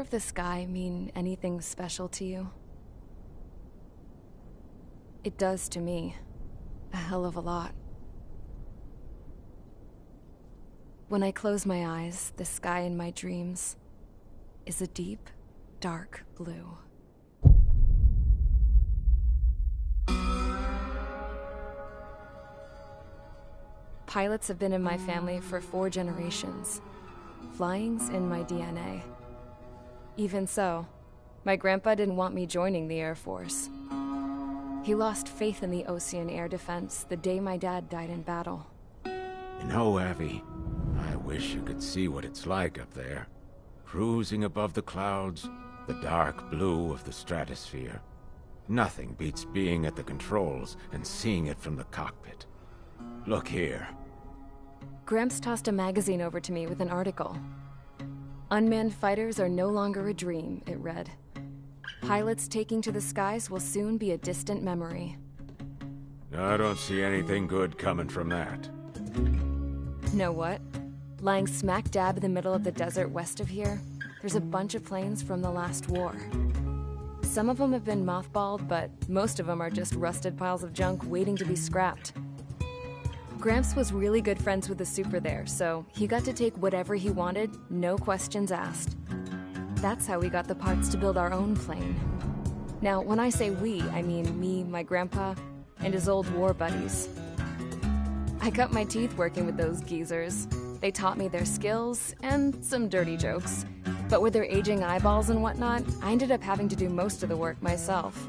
of the sky mean anything special to you? It does to me. A hell of a lot. When I close my eyes, the sky in my dreams is a deep, dark blue. Pilots have been in my family for 4 generations. Flying's in my DNA. Even so, my grandpa didn't want me joining the Air Force. He lost faith in the Ocean Air Defense the day my dad died in battle. You know, Abby, I wish you could see what it's like up there. Cruising above the clouds, the dark blue of the stratosphere. Nothing beats being at the controls and seeing it from the cockpit. Look here. Gramps tossed a magazine over to me with an article. Unmanned fighters are no longer a dream, it read. Pilots taking to the skies will soon be a distant memory. I don't see anything good coming from that. Know what? Lying smack dab in the middle of the desert west of here, there's a bunch of planes from the last war. Some of them have been mothballed, but most of them are just rusted piles of junk waiting to be scrapped. Gramps was really good friends with the super there, so he got to take whatever he wanted, no questions asked. That's how we got the parts to build our own plane. Now, when I say we, I mean me, my grandpa, and his old war buddies. I cut my teeth working with those geezers. They taught me their skills, and some dirty jokes. But with their aging eyeballs and whatnot, I ended up having to do most of the work myself.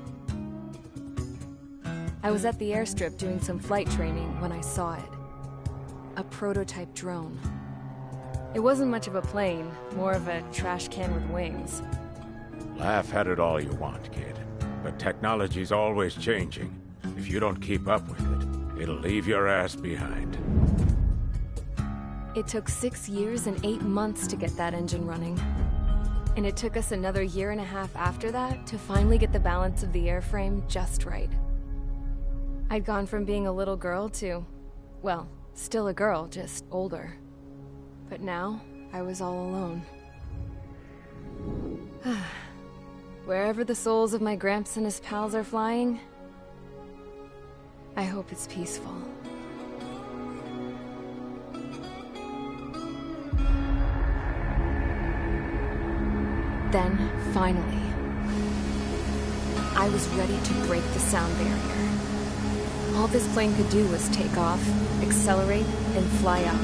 I was at the airstrip doing some flight training when I saw it. A prototype drone. It wasn't much of a plane, more of a trash can with wings. Laugh at it all you want, kid. But technology's always changing. If you don't keep up with it, it'll leave your ass behind. It took 6 years and 8 months to get that engine running. And it took us another 1.5 years after that to finally get the balance of the airframe just right. I'd gone from being a little girl to, well, still a girl, just older. But now, I was all alone. Wherever the souls of my Gramps and his pals are flying, I hope it's peaceful. Then, finally, I was ready to break the sound barrier. All this plane could do was take off, accelerate, and fly up.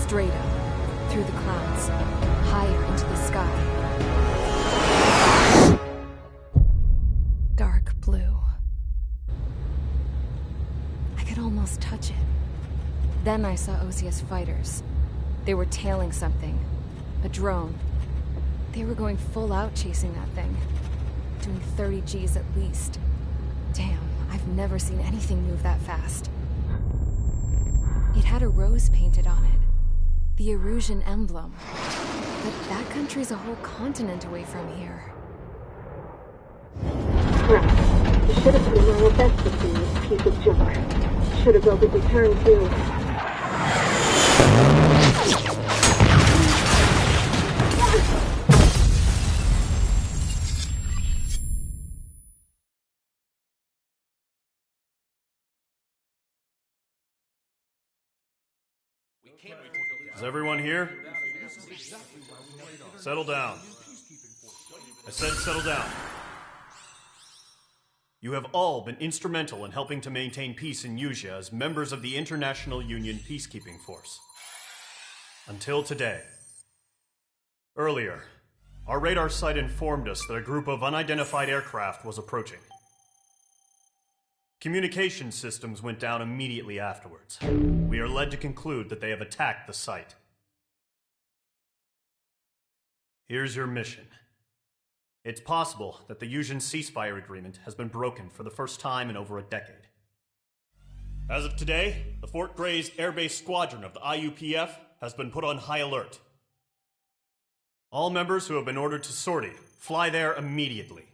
Straight up, through the clouds, higher into the sky. Dark blue. I could almost touch it. Then I saw OCS fighters. They were tailing something. A drone. They were going full out chasing that thing. Doing 30 Gs at least. Damn, I've never seen anything move that fast. It had a rose painted on it. The Erusian emblem. But that country's a whole continent away from here. Right. You should have put in my best to see this piece of junk. Should have built a return too. Is everyone here? Settle down. I said settle down. You have all been instrumental in helping to maintain peace in Usea as members of the International Union Peacekeeping Force. Until today. Earlier, Our radar site informed us that a group of unidentified aircraft was approaching. Communication systems went down immediately afterwards. We are led to conclude that they have attacked the site. Here's your mission. It's possible that the Yuuzhan ceasefire agreement has been broken for the first time in over a decade. As of today, the Fort Grays Air Base Squadron of the IUPF has been put on high alert. All members who have been ordered to sortie, fly there immediately.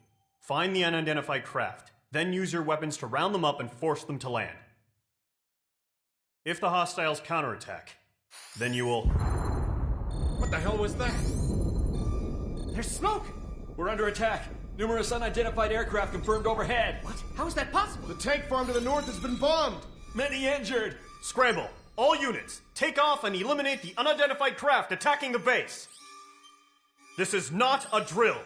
Find the unidentified craft, then use your weapons to round them up and force them to land. If the hostiles counterattack, then you will... What the hell was that? There's smoke! We're under attack. Numerous unidentified aircraft confirmed overhead. What? How is that possible? The tank farm to the north has been bombed! Many injured. Scramble! All units, take off and eliminate the unidentified craft attacking the base! This is not a drill!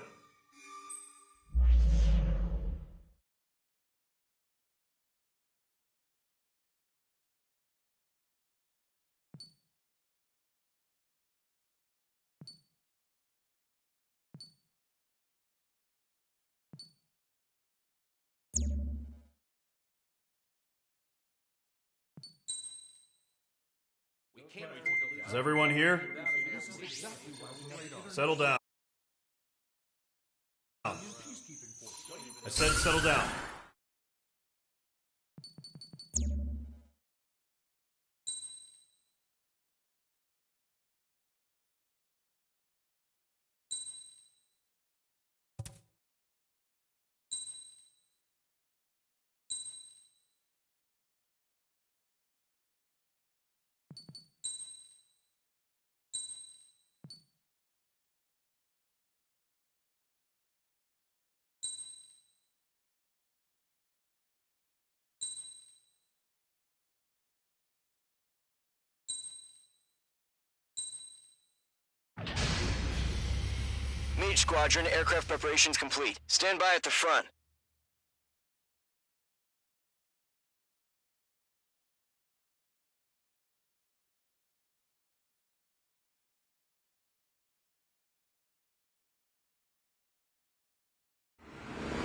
Is everyone here? Settle down. I said settle down. Mage Squadron, aircraft preparations complete. Stand by at the front.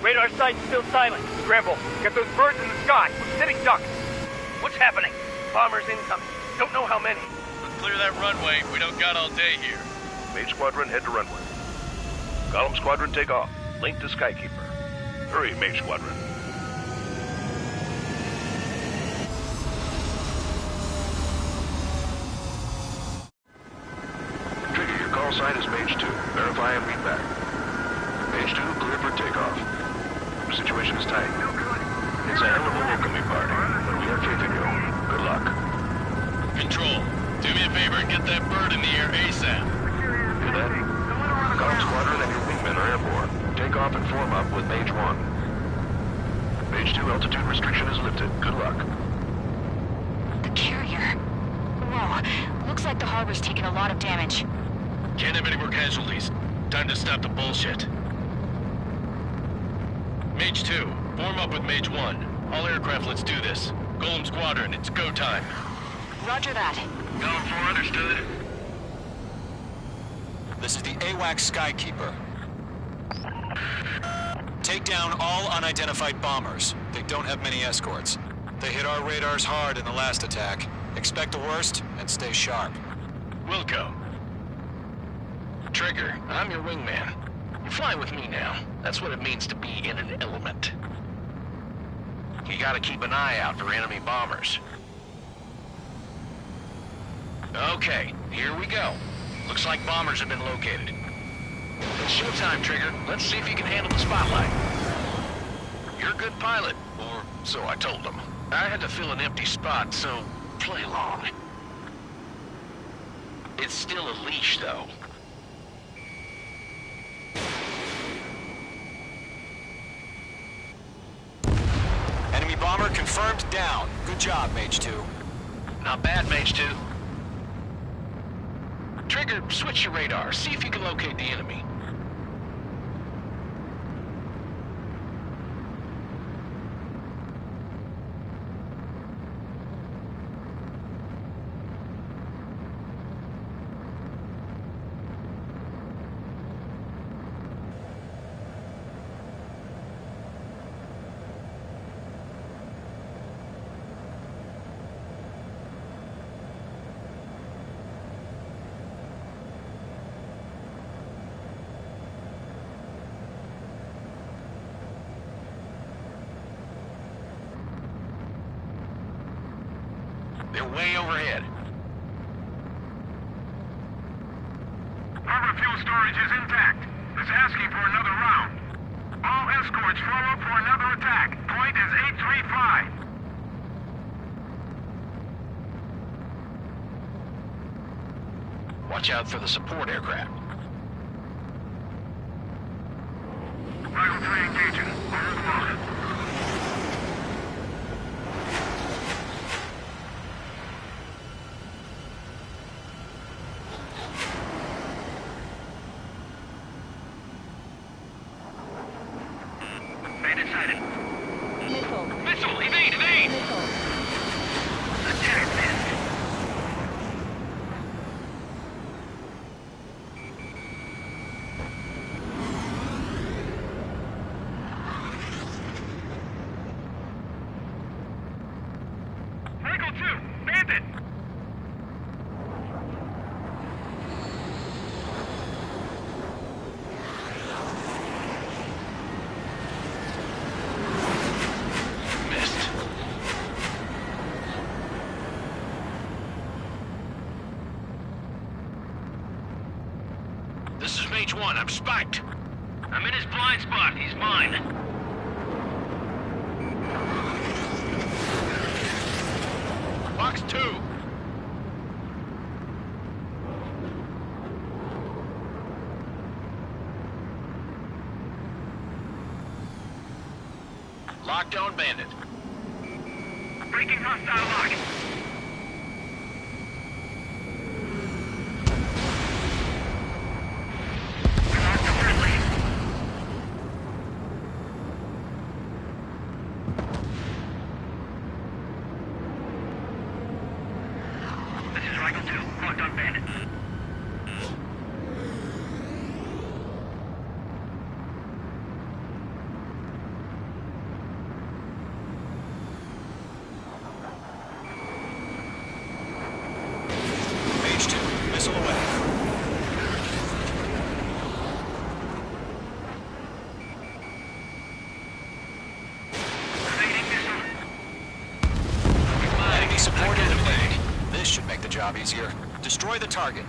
Radar site's still silent. Scramble. Get those birds in the sky. We're sitting ducks. What's happening? Bombers incoming. Don't know how many. Clear that runway. We don't got all day here. Mage Squadron, head to runway. Column Squadron, take off. Link to Skykeeper. Hurry, Mage Squadron. Trigger, your call sign is Mage 2. Verify and read back. Mage 2, clear for takeoff. The situation is tight. It's a hell of a welcoming party, but we have faith in you. Good luck. Control, do me a favor and get that bird in the air ASAP. Hear that? Column Squadron and your wingmen are airborne. Take off and form up with Mage 1. Mage 2, altitude restriction is lifted. Good luck. The carrier. Whoa, looks like the harbor's taken a lot of damage. Can't have any more casualties. Time to stop the bullshit. Mage 2, form up with Mage 1. All aircraft, let's do this. Golem Squadron, it's go time. Roger that. Going for understood. This is the AWAC Skykeeper. Take down all unidentified bombers. They don't have many escorts. They hit our radars hard in the last attack. Expect the worst and stay sharp. Wilco. Trigger, I'm your wingman. You're flying with me now. That's what it means to be in an element. You gotta keep an eye out for enemy bombers. Okay, here we go. Looks like bombers have been located. It's showtime, Trigger. Let's see if you can handle the spotlight. You're a good pilot, or so I told them. I had to fill an empty spot, so play along. It's still a leash, though. Enemy bomber confirmed down. Good job, Mage 2. Not bad, Mage 2. Trigger, switch your radar. See if you can locate the enemy. They're way overhead. Harbor fuel storage is intact. It's asking for another round. All escorts form up for another attack. Point is 835. Watch out for the support aircraft. Rifle 3 engaging. Hold them on. Bandit sighted. Missile. Missile! Evade! Evade! Missile. Attack missed. Michael 2! Bandit! Missed. This is Mage 1. I'm spiked. I'm in his blind spot. He's mine. Box 2. Lockdown bandit. Breaking hostile lock. Locked to friendly. This is Rifle 2. Locked on bandit. Mage 2, missile away. Evading missile. Enemy support eliminated. This should make the job easier. Destroy the target.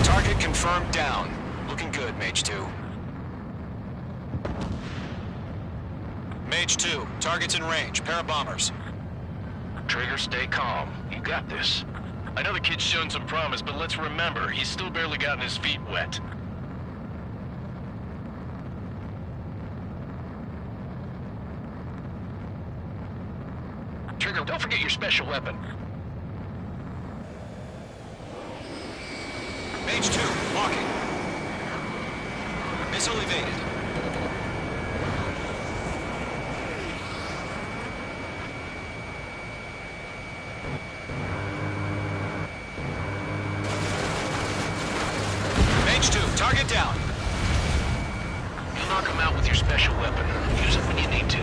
Target confirmed down. Looking good, Mage 2. Mage 2, target's in range. Pair of bombers. Trigger, stay calm. You got this. I know the kid's shown some promise, but let's remember, he's still barely gotten his feet wet. Trigger, don't forget your special weapon. Mage 2, walking. Missile evaded. Mage 2, target down. You'll knock him out with your special weapon. Use it when you need to.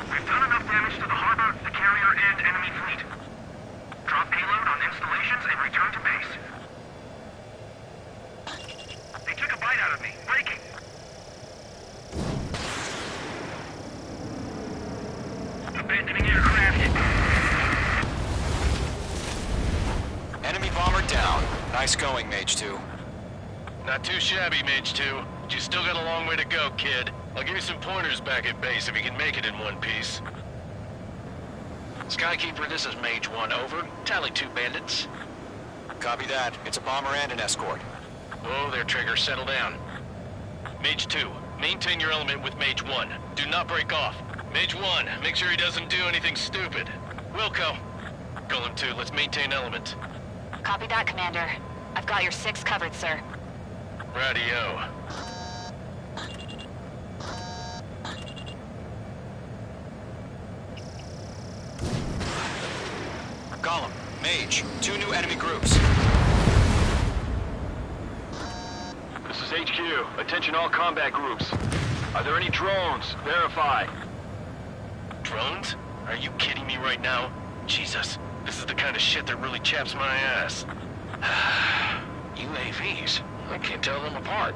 We've done enough damage to the harbor, the carrier, and enemy fleet. Drop payload on installations and return to base. They took a bite out of me. Breaking. Abandoning aircraft. Enemy bomber down. Nice going, Mage 2. Not too shabby, Mage 2. But you still got a long way to go, kid. I'll give you some pointers back at base if you can make it in one piece. Skykeeper, this is Mage 1, over. Tally 2 bandits. Copy that. It's a bomber and an escort. Whoa there, Trigger. Settle down. Mage 2, maintain your element with Mage 1. Do not break off. Mage 1, make sure he doesn't do anything stupid. Wilco. Golem 2, let's maintain element. Copy that, Commander. I've got your 6 covered, sir. Radio. Golem, Mage, 2 new enemy groups. This is HQ. Attention all combat groups. Are there any drones? Verify. Drones? Are you kidding me right now? Jesus, this is the kind of shit that really chaps my ass. UAVs? I can't tell them apart.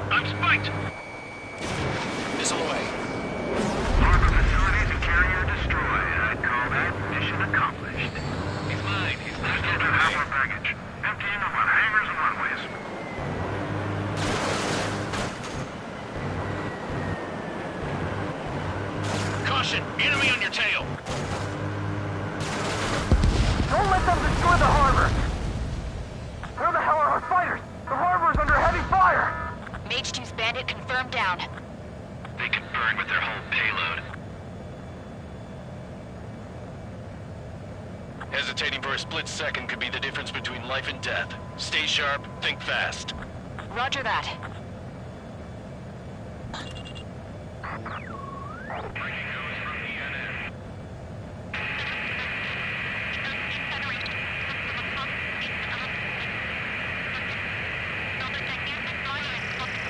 I'm spiked! Missile away. Harbor facilities and carrier destroyed. I'd call that mission accomplished. He's mine. He's not Still do half our baggage. Emptying of our hangars and runways. Caution! Enemy on your tail! Don't let them destroy the harbor! Where the hell are our fighters? The harbor is under heavy fire! Mage 2's bandit confirmed down. They can burn with their whole payload. Hesitating for a split second could be the difference between life and death. Stay sharp, think fast. Roger that.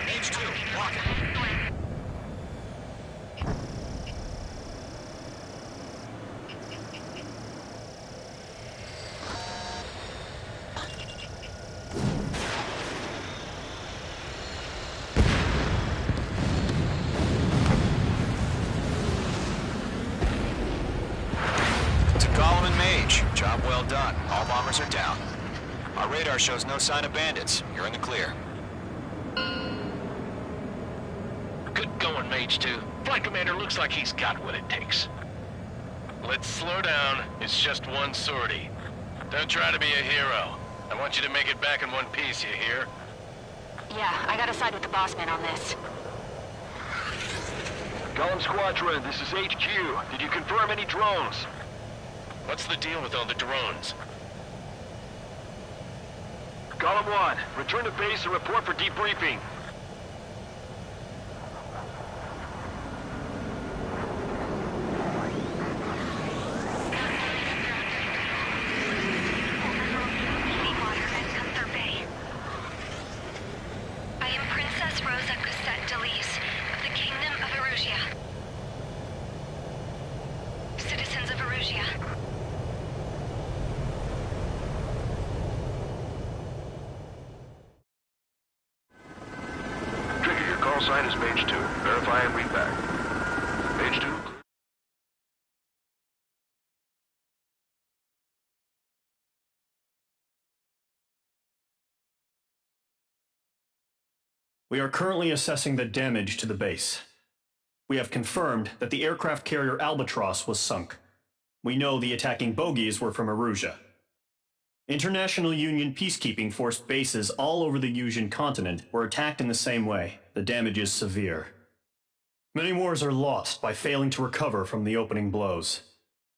Mage 2, lock it. To Golem and Mage, job well done. All bombers are down. Our radar shows no sign of bandits. You're in the clear. Good going, Mage 2. Flight Commander looks like he's got what it takes. Let's slow down. It's just one sortie. Don't try to be a hero. I want you to make it back in one piece, you hear? Yeah, I gotta side with the boss man on this. Golem Squadron, this is HQ. Did you confirm any drones? What's the deal with all the drones? Golem 1, return to base and report for debriefing. I am Princess Rosa Cosette Delise of the Kingdom of Erusia. Citizens of Erusia. Trigger, your call sign is Mage 2. Verify and read back. Mage 2. We are currently assessing the damage to the base. We have confirmed that the aircraft carrier Albatross was sunk. We know the attacking bogies were from Erusia. International Union peacekeeping force bases all over the Yusian continent were attacked in the same way. The damage is severe. Many wars are lost by failing to recover from the opening blows.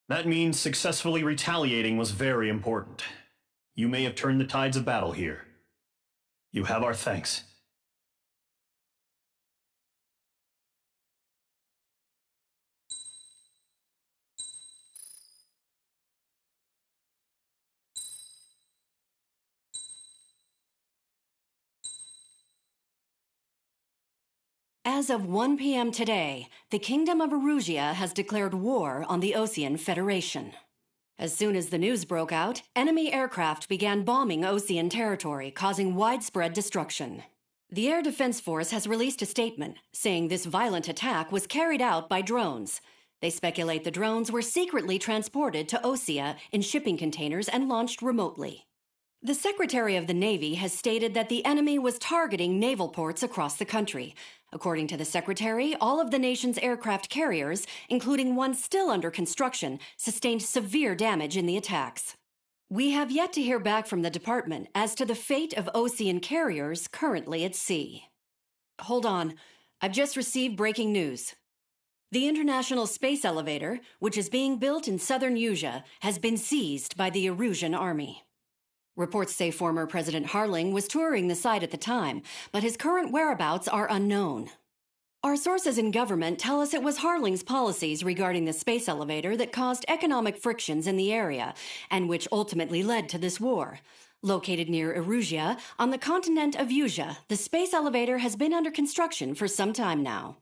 That means successfully retaliating was very important. You may have turned the tides of battle here. You have our thanks. As of 1 p.m. today, the Kingdom of Erusia has declared war on the Osean Federation. As soon as the news broke out, enemy aircraft began bombing Osean territory, causing widespread destruction. The Air Defense Force has released a statement saying this violent attack was carried out by drones. They speculate the drones were secretly transported to Osea in shipping containers and launched remotely. The Secretary of the Navy has stated that the enemy was targeting naval ports across the country. According to the Secretary, all of the nation's aircraft carriers, including one still under construction, sustained severe damage in the attacks. We have yet to hear back from the department as to the fate of Osean carriers currently at sea. Hold on. I've just received breaking news. The International Space Elevator, which is being built in southern Usea, has been seized by the Erusian Army. Reports say former President Harling was touring the site at the time, but his current whereabouts are unknown. Our sources in government tell us it was Harling's policies regarding the space elevator that caused economic frictions in the area, and which ultimately led to this war. Located near Erusia, on the continent of Usea, the space elevator has been under construction for some time now.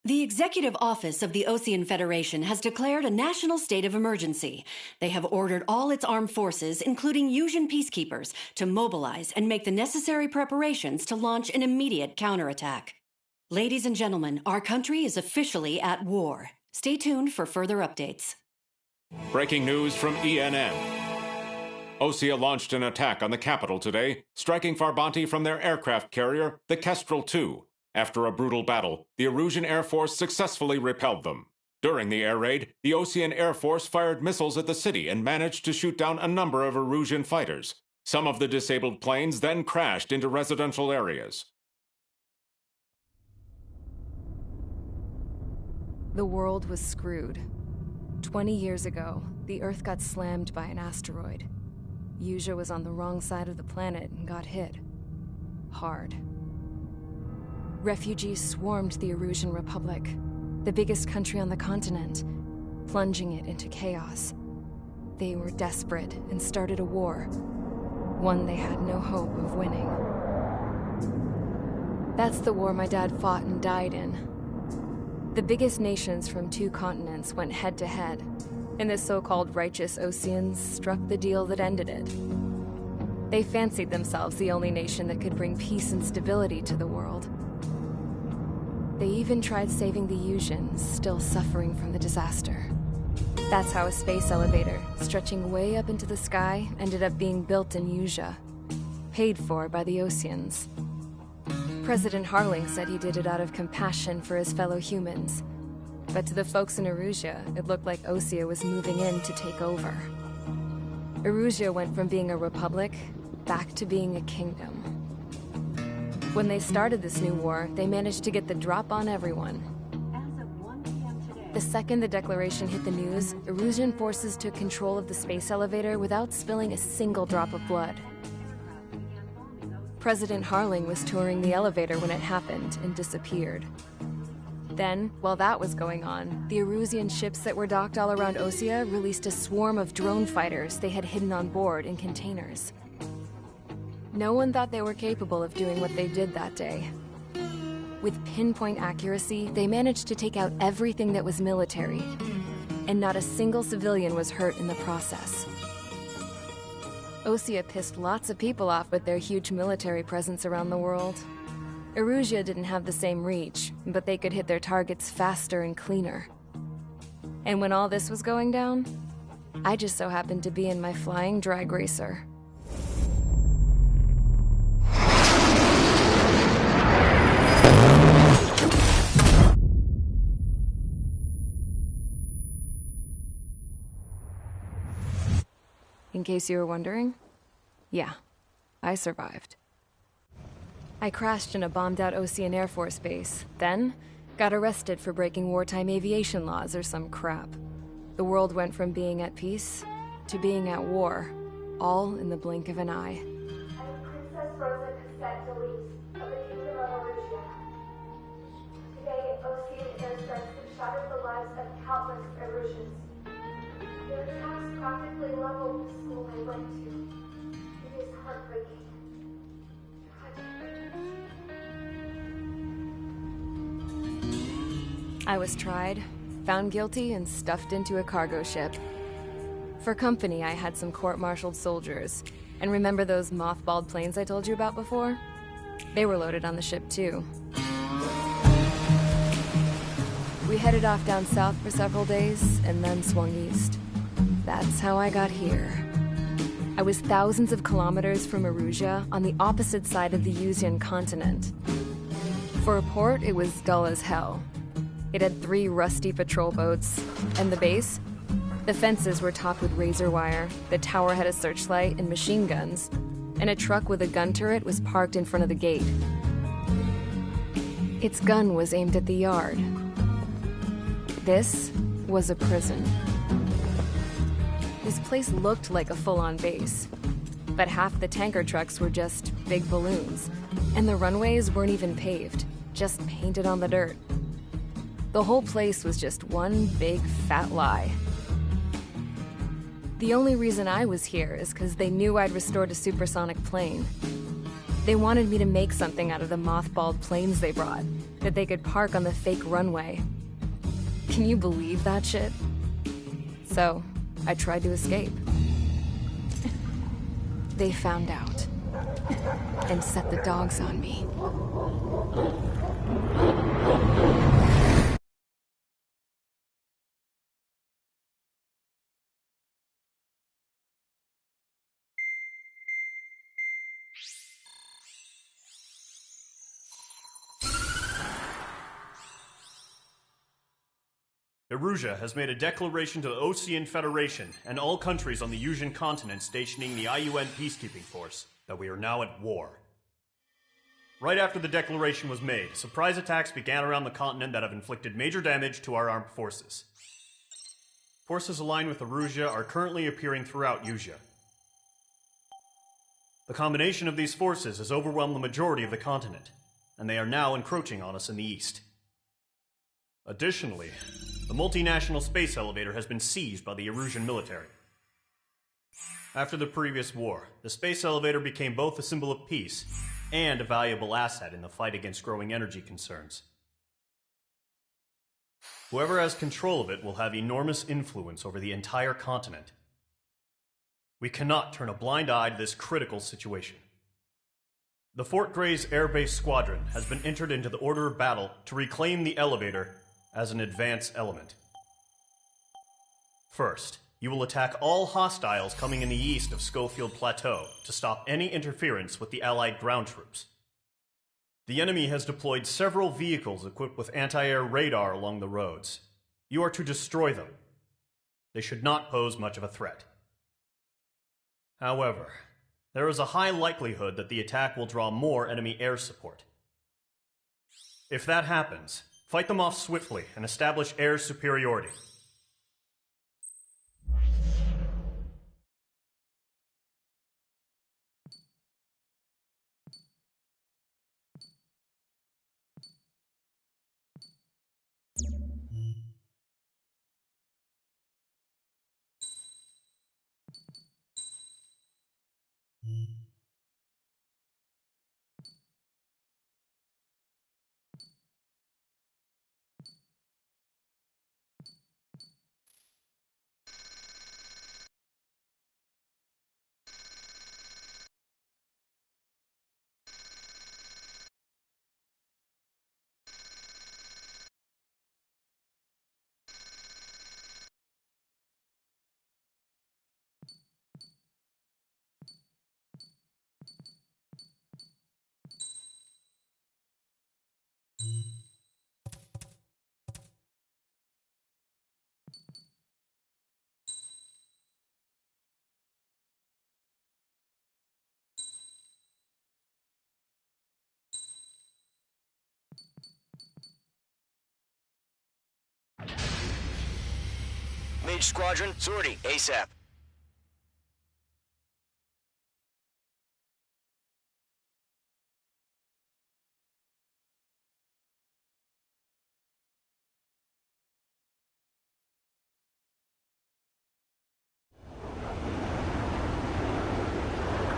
The Executive Office of the Osean Federation has declared a national state of emergency. They have ordered all its armed forces, including Usian peacekeepers, to mobilize and make the necessary preparations to launch an immediate counterattack. Ladies and gentlemen, our country is officially at war. Stay tuned for further updates. Breaking news from ENN. Osea launched an attack on the capital today, striking Farbanti from their aircraft carrier, the Kestrel II. After a brutal battle, the Erusian Air Force successfully repelled them. During the air raid, the Osean Air Force fired missiles at the city and managed to shoot down a number of Erusian fighters. Some of the disabled planes then crashed into residential areas. The world was screwed. 20 years ago, the Earth got slammed by an asteroid. Usea was on the wrong side of the planet and got hit. Hard. Refugees swarmed the Erusian Republic, the biggest country on the continent, plunging it into chaos. They were desperate and started a war, one they had no hope of winning. That's the war my dad fought and died in. The biggest nations from 2 continents went head-to-head, and the so-called righteous Oseans struck the deal that ended it. They fancied themselves the only nation that could bring peace and stability to the world. They even tried saving the Usians, still suffering from the disaster. That's how a space elevator, stretching way up into the sky, ended up being built in Usea, paid for by the Oseans. President Harling said he did it out of compassion for his fellow humans. But to the folks in Erusia, it looked like Osea was moving in to take over. Erusia went from being a republic back to being a kingdom. When they started this new war, they managed to get the drop on everyone. The second the declaration hit the news, Erusian forces took control of the space elevator without spilling a single drop of blood. President Harling was touring the elevator when it happened and disappeared. Then, while that was going on, the Erusian ships that were docked all around Osea released a swarm of drone fighters they had hidden on board in containers. No one thought they were capable of doing what they did that day. With pinpoint accuracy, they managed to take out everything that was military, and not a single civilian was hurt in the process. Osea pissed lots of people off with their huge military presence around the world. Erusia didn't have the same reach, but they could hit their targets faster and cleaner. And when all this was going down, I just so happened to be in my flying drag racer. In case you were wondering, yeah, I survived. I crashed in a bombed-out Osean Air Force base, then got arrested for breaking wartime aviation laws or some crap. The world went from being at peace to being at war, all in the blink of an eye. Princess Rosa of the Kingdom of Erusia. Today, Osean airstrikes have shattered the lives of countless Erusians. Their attacks practically leveled the school they went to. It is heartbreaking. I was tried, found guilty, and stuffed into a cargo ship. For company, I had some court-martialed soldiers. And remember those mothballed planes I told you about before? They were loaded on the ship too. We headed off down south for several days, and then swung east. That's how I got here. I was thousands of kilometers from Erusia, on the opposite side of the Yuzian continent. For a port, it was dull as hell. It had 3 rusty patrol boats, and the base? The fences were topped with razor wire, the tower had a searchlight and machine guns, and a truck with a gun turret was parked in front of the gate. Its gun was aimed at the yard. This was a prison. This place looked like a full-on base, but half the tanker trucks were just big balloons, and the runways weren't even paved, just painted on the dirt. The whole place was just one big fat lie. The only reason I was here is because they knew I'd restored a supersonic plane. They wanted me to make something out of the mothballed planes they brought, that they could park on the fake runway. Can you believe that shit? So, I tried to escape. They found out, and set the dogs on me. Erusia has made a declaration to the Osean Federation and all countries on the Yuzian continent stationing the IUN peacekeeping force that we are now at war. Right after the declaration was made, surprise attacks began around the continent that have inflicted major damage to our armed forces. Forces aligned with Erusia are currently appearing throughout Yusia. The combination of these forces has overwhelmed the majority of the continent, and they are now encroaching on us in the east. Additionally, the multinational space elevator has been seized by the Erusian military. After the previous war, the space elevator became both a symbol of peace and a valuable asset in the fight against growing energy concerns. Whoever has control of it will have enormous influence over the entire continent. We cannot turn a blind eye to this critical situation. The Fort Gray's Air Base Squadron has been entered into the order of battle to reclaim the elevator as an advance element. First, you will attack all hostiles coming in the east of Schofield Plateau to stop any interference with the Allied ground troops. The enemy has deployed several vehicles equipped with anti-air radar along the roads. You are to destroy them. They should not pose much of a threat. However, there is a high likelihood that the attack will draw more enemy air support. If that happens, fight them off swiftly and establish air superiority. Mage Squadron, sortie, ASAP.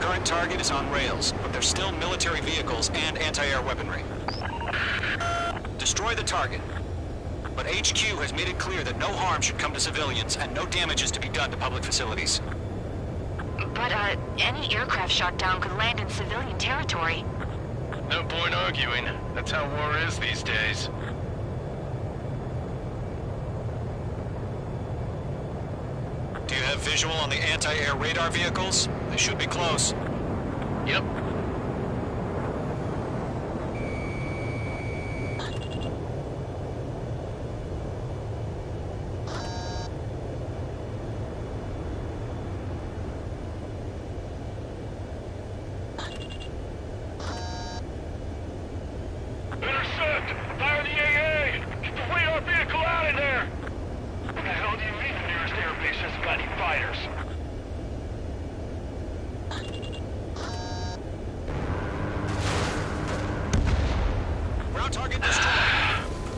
Current target is on rails, but there's still military vehicles and anti-air weaponry. Destroy the target. But HQ has made it clear that no harm should come to civilians and no damage is to be done to public facilities. But, any aircraft shot down could land in civilian territory. No point arguing. That's how war is these days. Do you have visual on the anti-air radar vehicles? They should be close. Yep.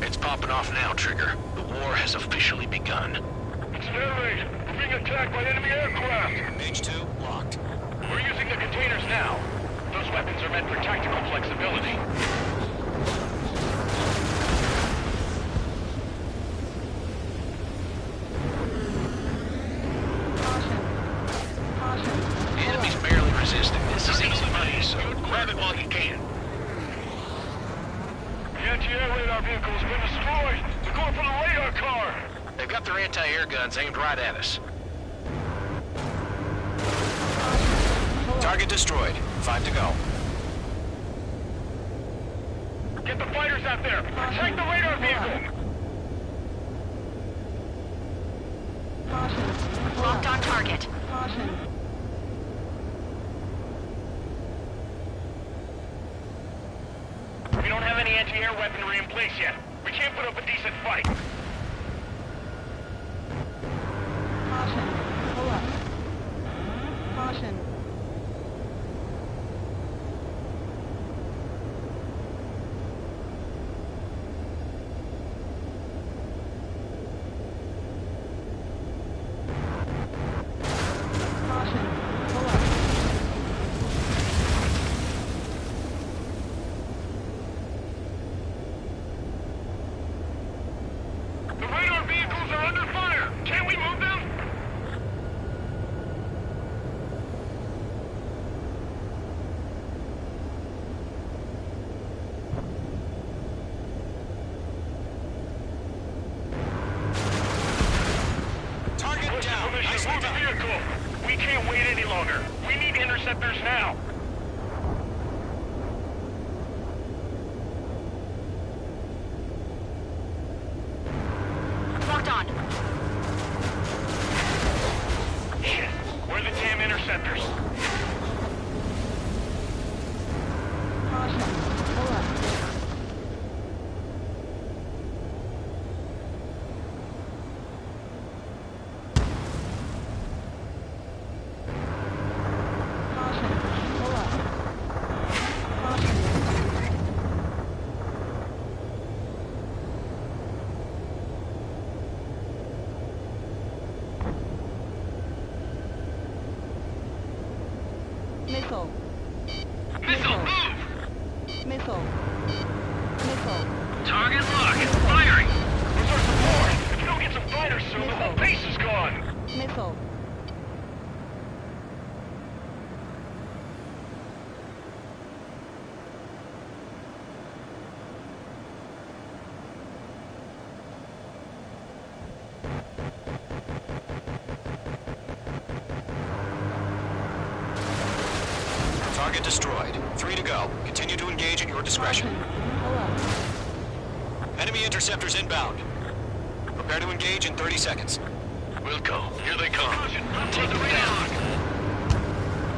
It's popping off now, Trigger. The war has officially begun. It's air raid. We're being attacked by enemy aircraft. Page 2, locked. We're using the containers now. Those weapons are meant for tactical flexibility. The enemy's barely resisting. This is easy money, so grab it while you can. The anti-air radar vehicle has been destroyed. They're going for the radar car. They've got their anti-air guns aimed right at us. Target destroyed. 5 to go. Get the fighters out there. Protect the radar vehicle. Locked on target. We don't have any anti-air weaponry in place yet. We can't put up a decent fight. The radar vehicles are under fire. Can't we move them? Target down. Permission to move the vehicle. We can't wait any longer. We need interceptors now. Locked on. Shit. Where are the damn interceptors? Missile. Missile, move! Missile. Missile. Target lock. It's firing. Where's our support? If we don't get some fighters soon, the whole base is gone. Missile. Target destroyed. 3 to go. Continue to engage at your discretion. Enemy interceptors inbound. Prepare to engage in 30 seconds. We'll go. Here they come. Take them down.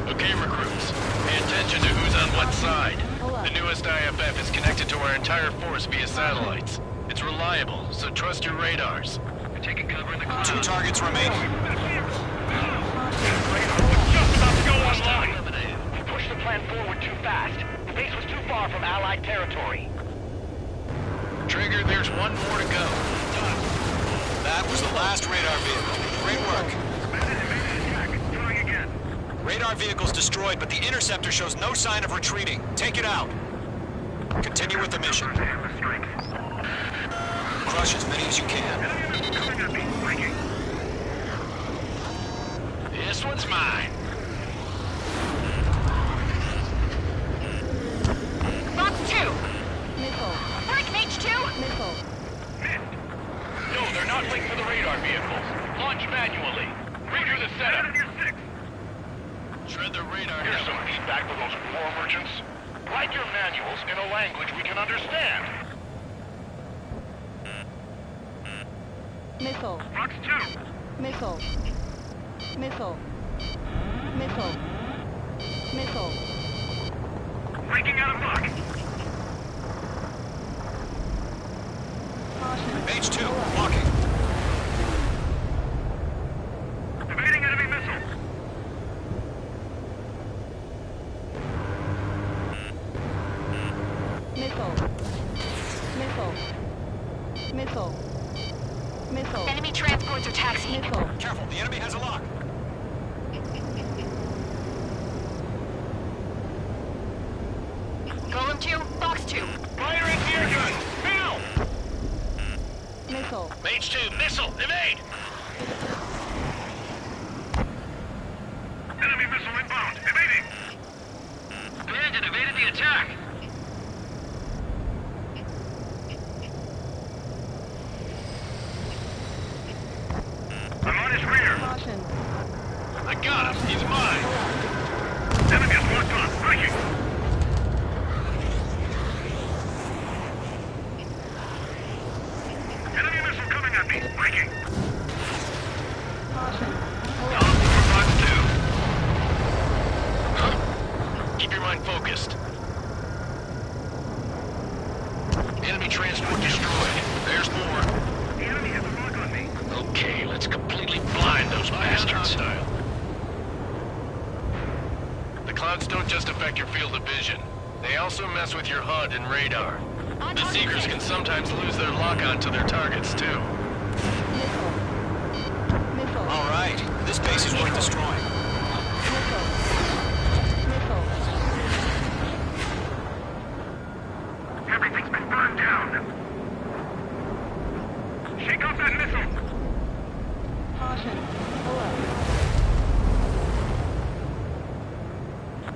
Okay, recruits. Pay attention to who's on what side. The newest IFF is connected to our entire force via satellites. It's reliable, so trust your radars. We're taking cover in the clouds. 2 targets remaining. Just about to go online. We pushed the plan forward too fast. The base was too far from Allied territory. Trigger, there's one more to go. That was the last radar vehicle. Great work. Radar vehicle's destroyed, but the interceptor shows no sign of retreating. Take it out. Continue with the mission. Crush as many as you can. This one's mine. Lock back to those war merchants? Write your manuals in a language we can understand. Missile. Fox 2. Missile. Missile. Missile. Missile. Breaking out of luck. H2, walking. Evading enemy missile. Missile. Missile. Missile. Missile. Enemy transports are taxiing. Missile. Careful, the enemy has a lock. Golem 2, Fox 2. Fire anti-air guns! Now! Missile. Mage 2, missile, evade! Enemy missile inbound. Evading! Bandit evaded the attack. I'm on his rear. Caution. I got him, he's mine. Enemy is locked on. Breaking! Enemy missile coming at me. Breaking! Caution. Down 4, Fox 2. Huh? Keep your mind focused. Enemy transport destroyed. There's more. The enemy has a lock on me. Okay, let's completely blind those bastards. The clouds don't just affect your field of vision. They also mess with your HUD and radar. The Seekers can sometimes lose their lock-on to their targets, too. Missile. Missile. All right, this base is worth destroying. Missile. Missile. Everything's been burned down. Shake off that missile. Caution. Hello.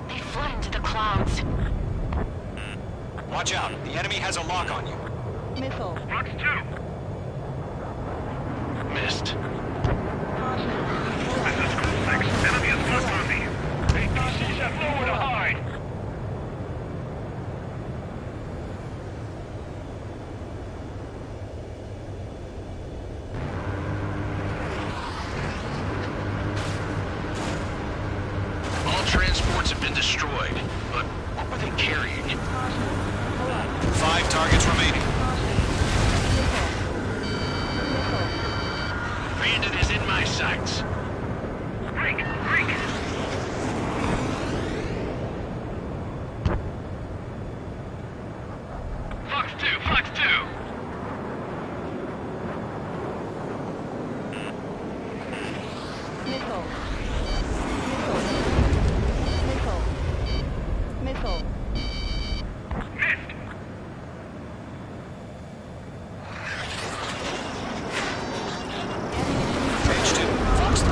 They fled into the clouds. Watch out, the enemy has a lock on you. Missile. Fox 2. Missed. Caution. This is Group 6. Enemy is locked on me. APCs have nowhere to hide. All transports have been destroyed, but what were they carrying? 5 targets remaining. Bandit is in my sights. Break! Break! Fox 2, Fox 2. Missile. Missile. Missile. Missile. Missed! H2, Fox 3.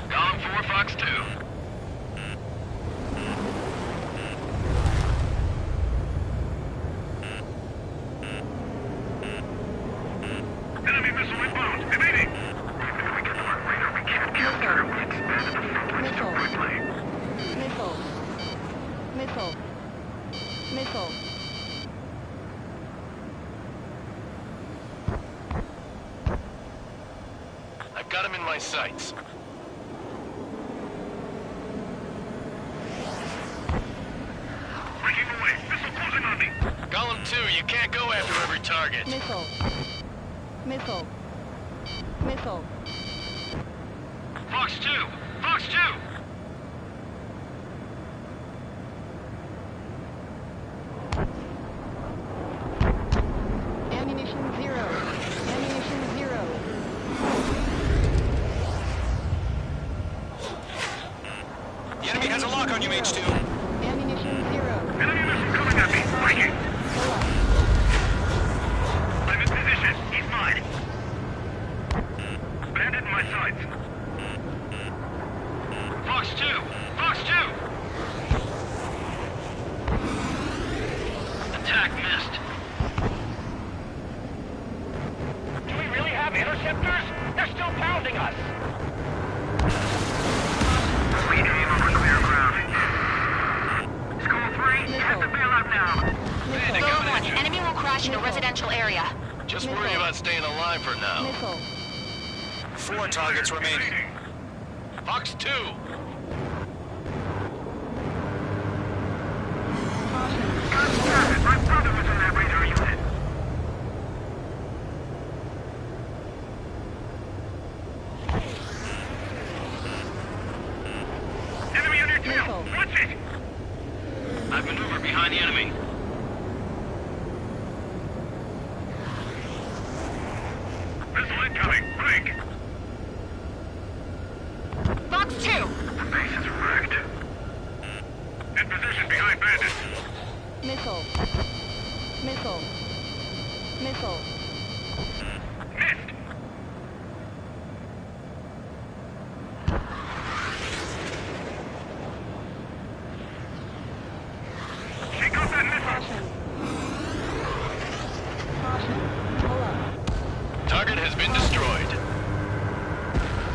Down 4, Fox 2. Enemy missile inbound. Evading! If we get to our radar, we can't capture it. We expanded the front lines too quickly. Missile. Missile. Missile. I've got him in my sights. Breaking away. Missile closing on me. Golem 2, you can't go after every target. Missile. Missile. Missile. Fox 2, Fox 2. Ammunition 0. Ammunition 0. The enemy has a lock on you, H2. Ammunition 0. Enemy missile coming at me. Breaking! I'm in position. He's mine. Bandit in my sights. Fox 2, Fox 2. Attack missed. Do we really have interceptors? Got it. We aim over clear ground. School 3, have to bail out now. Zone 1, enemy will crash in a residential area. Just worry about staying alive for now. Missile. 4 targets remaining. Fox 2. My brother was in that radar unit. Enemy on your tail. Watch it. I've maneuvered behind the enemy. Missile incoming. Break. Fox 2. The base is wrecked. In position behind bandits. Missile. Missile. Missile. Missed. Shake off that missile. Caution. Pull up. Target has been destroyed.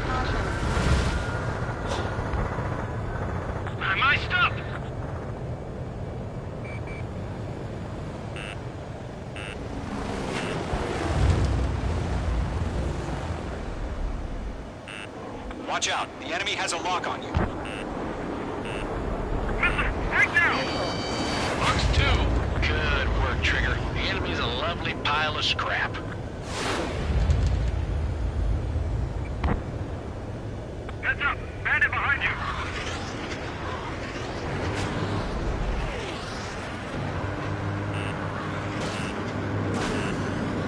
Caution. I'm iced up. Watch out. The enemy has a lock on you. Missile, right now. Fox 2. Good work, Trigger. The enemy's a lovely pile of scrap. Heads up. Bandit behind you.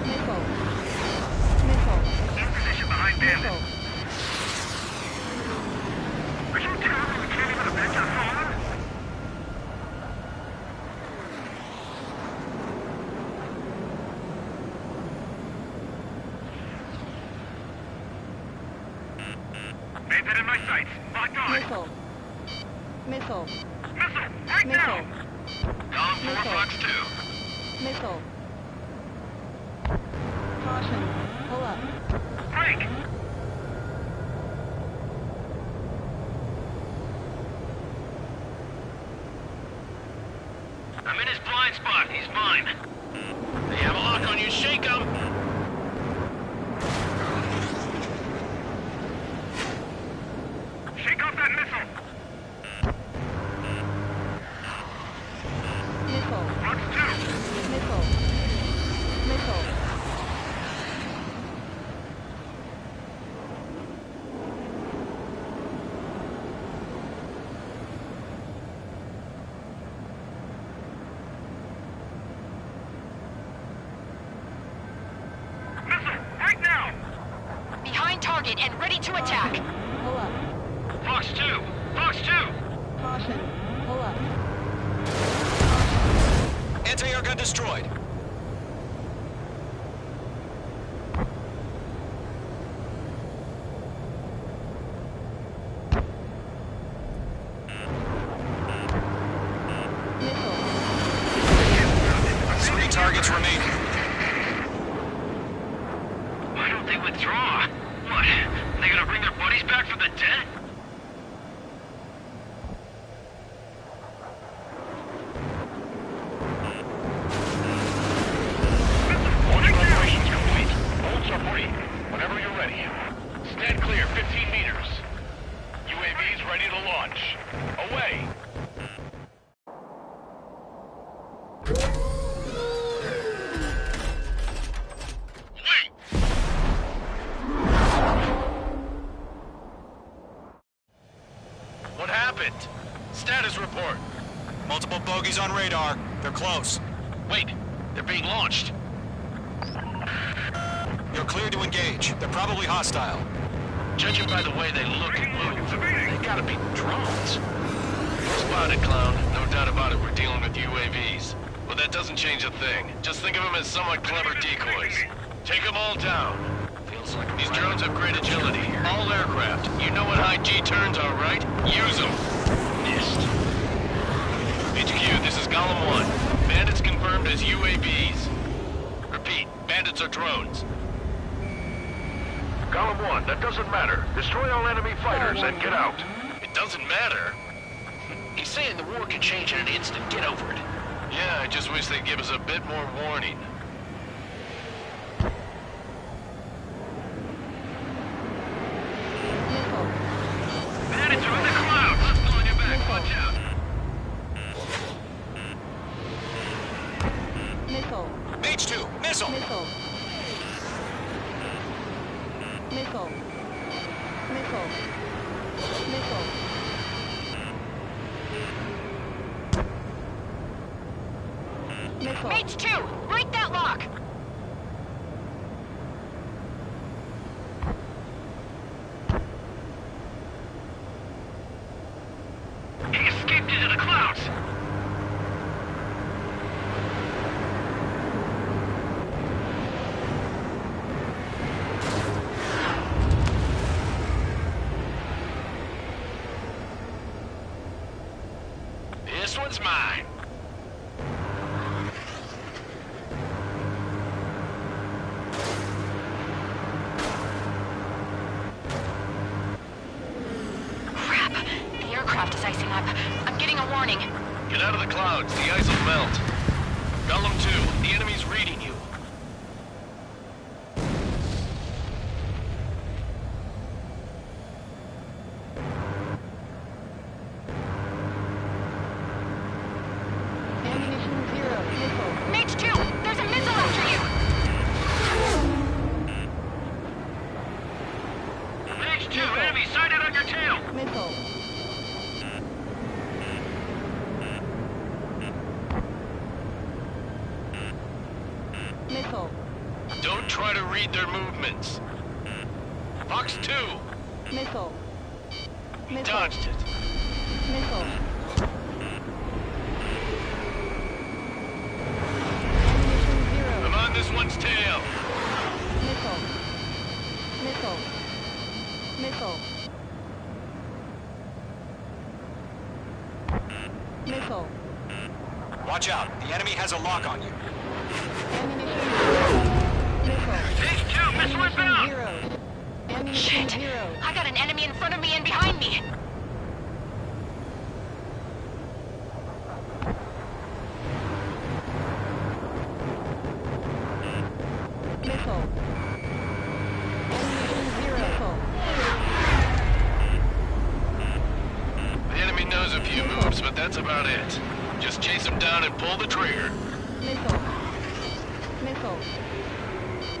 Missile. Missile. In position behind bandit. Missile. Are you telling me we can't even avenge our fallen? Bandit in my sights. Locked on. Missile. Missile. Missile, right now. Missile. Column 4, Missile. Fox 2. Missile. Caution. Pull up. Break. I'm in his blind spot. He's mine. They have a lock on you. Shake him. Shake off that missile. Missile. Fox 2. Missile. Missile. Missile, right now. Behind target and ready to attack. Pull up. Fox 2. Fox 2. Caution. Pull up. Anti-air gun destroyed. Missile. 3 targets remaining. Why don't they withdraw? What? They gonna bring their buddies back from the dead? Operations complete. Bolts are free. Whenever you're ready. Stand clear, 15 meters. UAVs ready to launch. Away. What happened? Status report. Multiple bogeys on radar. They're close. Wait, they're being launched. You're clear to engage. They're probably hostile. Judging by the way they look and move, they gotta be drones. Spotted, clown. No doubt about it, we're dealing with UAVs. Well, that doesn't change a thing. Just think of them as somewhat clever decoys. Take them all down. Feels like these drones have great agility. All aircraft. You know what high G turns are, right? Use them. Missed. HQ, this is Column 1. Bandits confirmed as UAVs. Repeat, bandits are drones. Column 1, that doesn't matter. Destroy all enemy fighters and get out. It doesn't matter. He's saying the war can change in an instant. Get over it. Yeah, I just wish they'd give us a bit more warning. Bandits are in the clouds. Let's pull you back. Watch out. Missile. Mage 2, missile! Missile. Missile. Missile. Missile. Missile. Mage 2, break that lock! He escaped into the clouds. This one's mine. Crap, the aircraft is icing up. I'm getting a warning. Get out of the clouds. The ice will melt. Golem 2, the enemy's reading you. Ammunition 0. Missile. Mage 2, there's a missile after you! Mage 2, enemy sighted on your tail. Missile. Missile. Don't try to read their movements. Fox 2, Missile. Missile. dodged it. Missile. Ammunition 0. I'm on this one's tail. Missile. Missile. Missile. Missile. Watch out, the enemy has a lock on you. Ammunition 0. Missile. Mage 2, missile inbound. 0. Ammunition Shit! 0. I got an enemy in front of me and behind me! Missile. Ammunition 0. Missile. The enemy knows a few moves, but that's about it. Just chase him down and pull the trigger. Missile. Missile.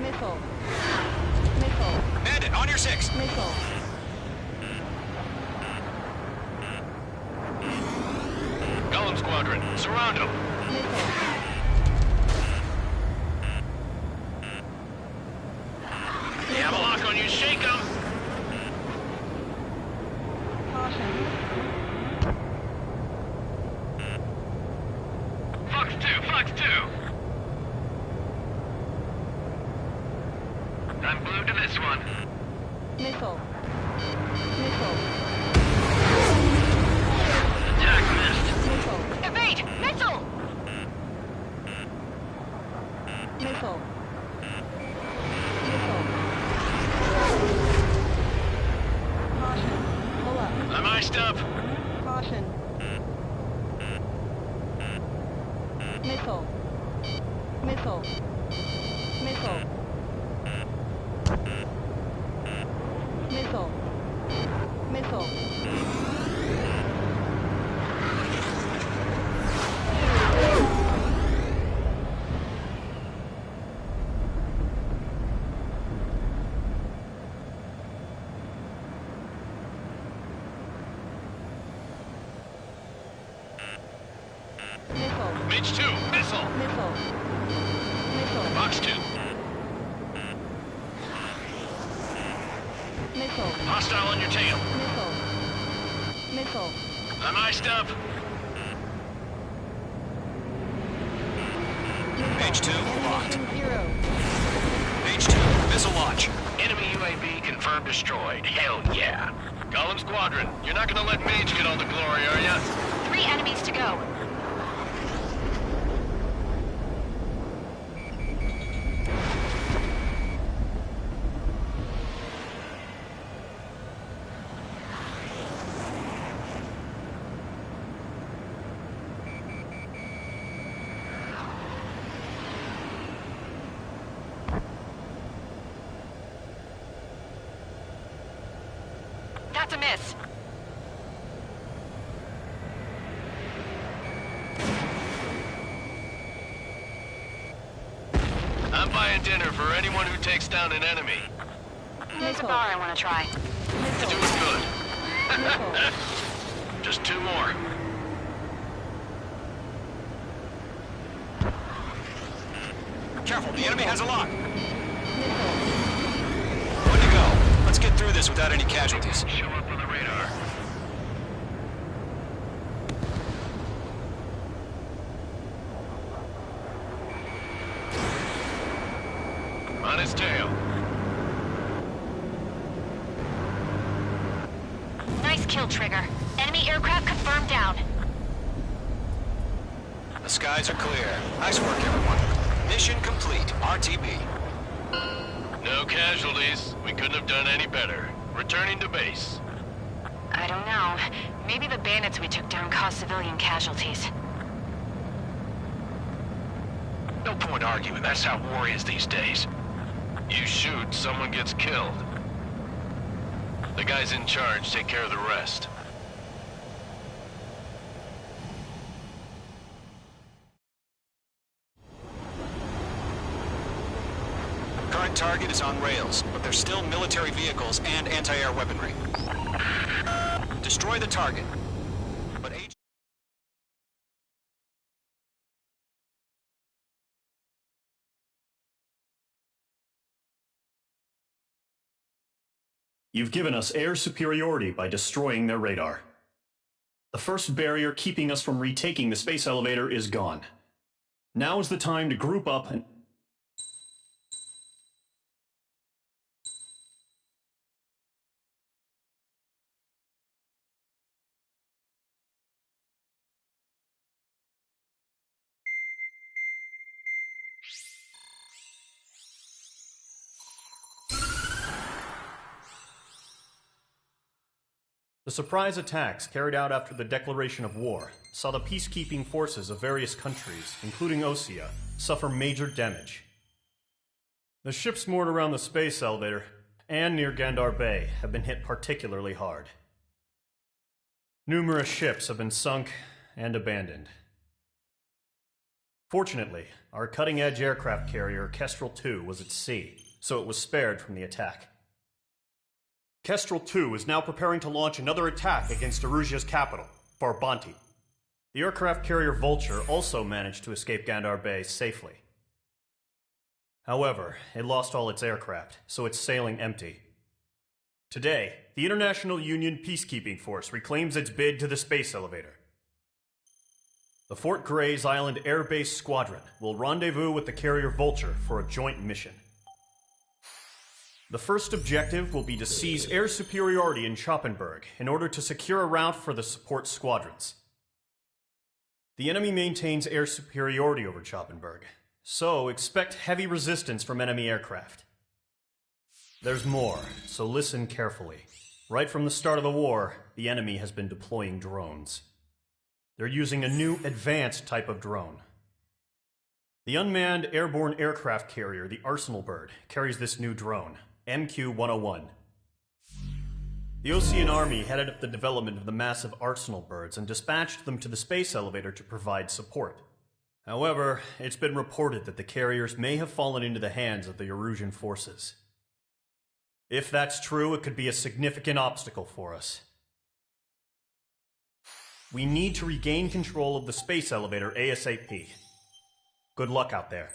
Missile. Missile. Bandit, on your 6. Missile. Golem Squadron, surround him. Missile. They have a lock on you, shake him. Caution. Fox 2, Fox 2. I'm glued to this one. Missile. Missile. Attack missed. Missile. Evade! Missile! Missile. Missile. Caution. Pull up. I'm iced up. Caution. Missile. Missile. Missile. Missile. Missile. Missile. Mage 2, missile. Missile. Missile. Fox 2, Missile. hostile on your tail. Missile. Missile. I'm iced up. Mage 2, locked. Ammunition 0. Mage 2, missile launch. Enemy UAV confirmed destroyed. Hell yeah. Golem Squadron, you're not gonna let Mage get all the glory, are ya? 3 enemies to go. about to miss. I'm buying dinner for anyone who takes down an enemy. There's a bar I want to try. You're doing good. Just 2 more. Careful, the enemy has a lock. Good to go. Let's get through this without any casualties. Show up on the radar. On his tail. Nice kill, Trigger. Enemy aircraft confirmed down. The skies are clear. Nice work, everyone. Mission complete. RTB. No casualties. We couldn't have done any better. Returning to base. I don't know. Maybe the bandits we took down caused civilian casualties. No point arguing. That's how war is these days. You shoot, someone gets killed. The guys in charge take care of the rest. Current target is on rails, but there's still military vehicles and anti-air weaponry. Destroy the target. But You've given us air superiority by destroying their radar. The first barrier keeping us from retaking the space elevator is gone. Now is the time to group up and... The surprise attacks carried out after the declaration of war saw the peacekeeping forces of various countries, including Osea, suffer major damage. The ships moored around the space elevator and near Gandar Bay have been hit particularly hard. Numerous ships have been sunk and abandoned. Fortunately, our cutting-edge aircraft carrier Kestrel II was at sea, so it was spared from the attack. Kestrel II is now preparing to launch another attack against Erusia's capital, Farbanti. The aircraft carrier Vulture also managed to escape Gandar Bay safely. However, it lost all its aircraft, so it's sailing empty. Today, the International Union Peacekeeping Force reclaims its bid to the space elevator. The Fort Grays Island Air Base Squadron will rendezvous with the carrier Vulture for a joint mission. The first objective will be to seize air superiority in Schoppenberg in order to secure a route for the support squadrons. The enemy maintains air superiority over Schoppenberg, so expect heavy resistance from enemy aircraft. There's more, so listen carefully. Right from the start of the war, the enemy has been deploying drones. They're using a new advanced type of drone. The unmanned airborne aircraft carrier, the Arsenal Bird, carries this new drone, MQ-101. The Osean Army headed up the development of the massive Arsenal Birds and dispatched them to the space elevator to provide support. However, it's been reported that the carriers may have fallen into the hands of the Erusian forces. If that's true, it could be a significant obstacle for us. We need to regain control of the space elevator ASAP. Good luck out there.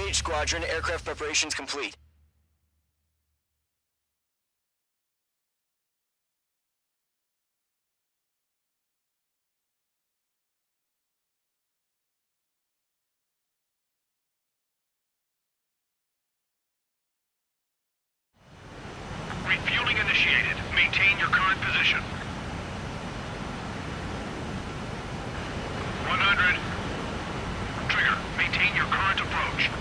Mage Squadron, aircraft preparations complete. Refueling initiated. Maintain your current position. 100. Trigger, maintain your current approach.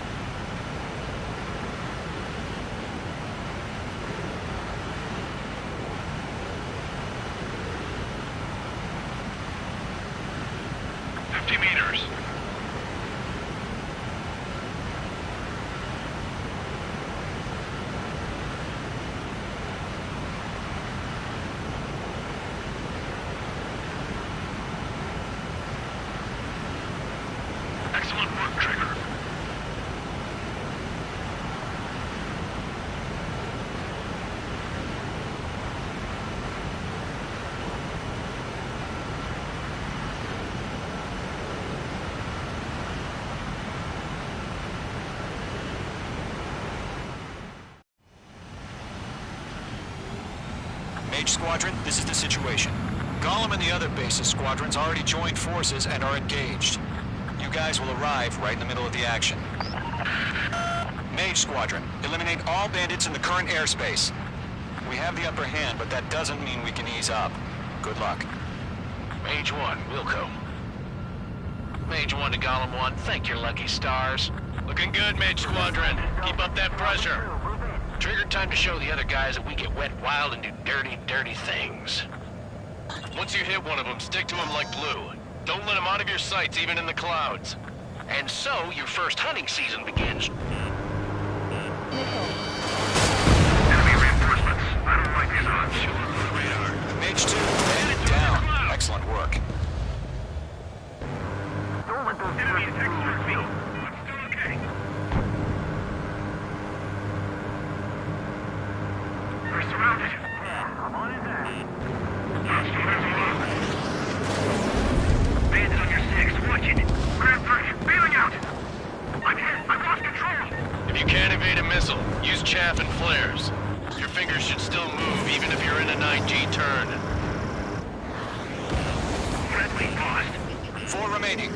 Meters. Excellent work, Trigger. Mage Squadron, this is the situation. Gollum and the other bases squadrons already joined forces and are engaged. You guys will arrive right in the middle of the action. Mage Squadron, eliminate all bandits in the current airspace. We have the upper hand, but that doesn't mean we can ease up. Good luck. Mage 1, Wilco. Mage 1 to Gollum 1, thank your lucky stars. Looking good, Mage Squadron. Keep up that pressure. Trigger, time to show the other guys that we get wet wild and do dirty, dirty things. Once you hit one of them, stick to him like glue. Don't let him out of your sights, even in the clouds. And so, your first hunting season begins. Enemy reinforcements. I don't like these odds. Radar. Mage 2, bandit down. Excellent work. Don't let those enemy attacks hurt me. I'm still okay. We're surrounded. I'm on his ass. Bandit on your 6, watch it. Grand 3, bailing out. I'm hit, I've lost control. If you can't evade a missile, use chaff and flares. Your fingers should still move even if you're in a 9G turn. Friendly lost. 4 remaining.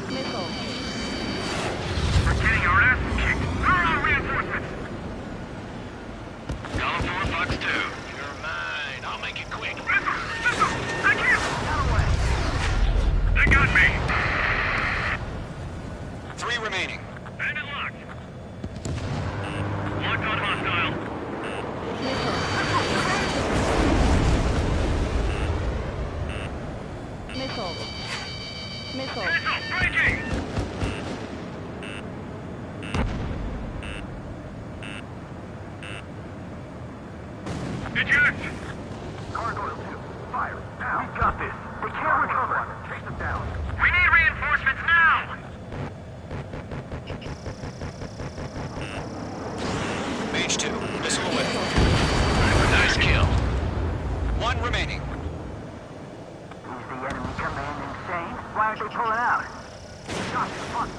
We're getting our asses kicked. Where are our reinforcements? Gollum 4, Fox 2. You're mine. I'll make it quick. Missile! I can't! They got me! 3 remaining. Bandit locked. Locked on hostile. Missile. Missile. Missile breaking! Eject! Gargoyle 2, fire, now. We got this. They can't recover. Chase them down. We need reinforcements now! Mage 2, missile away. Nice kill. 1 remaining. Is the enemy command insane? Why aren't they pulling out? Got this, Fox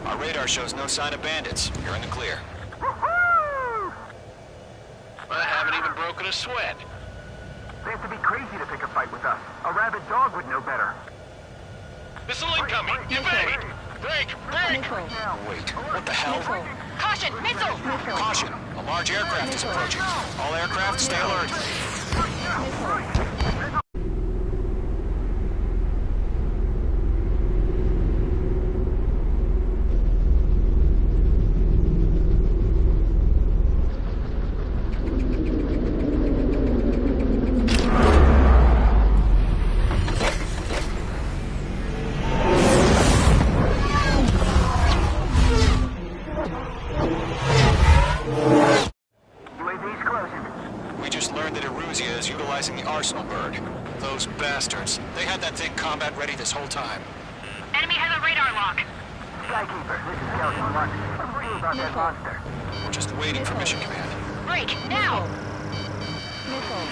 2. Our radar shows no sign of bandits. You're in the clear. I haven't even broken a sweat. They have to be crazy to pick a fight with us. A rabid dog would know better. Missile incoming! Evade! Break! Break! Missile. Wait, what the hell? Caution! Missile! Caution! A large aircraft is approaching. All aircraft, stay alert. UAV's closing. We just learned that Eruzia is utilizing the Arsenal bird. Those bastards. They had that thing combat ready this whole time. Enemy has a radar lock. Skykeeper, this is Skeleton 1. What are you about that monster? We're just waiting for mission command. Break, now! Missile.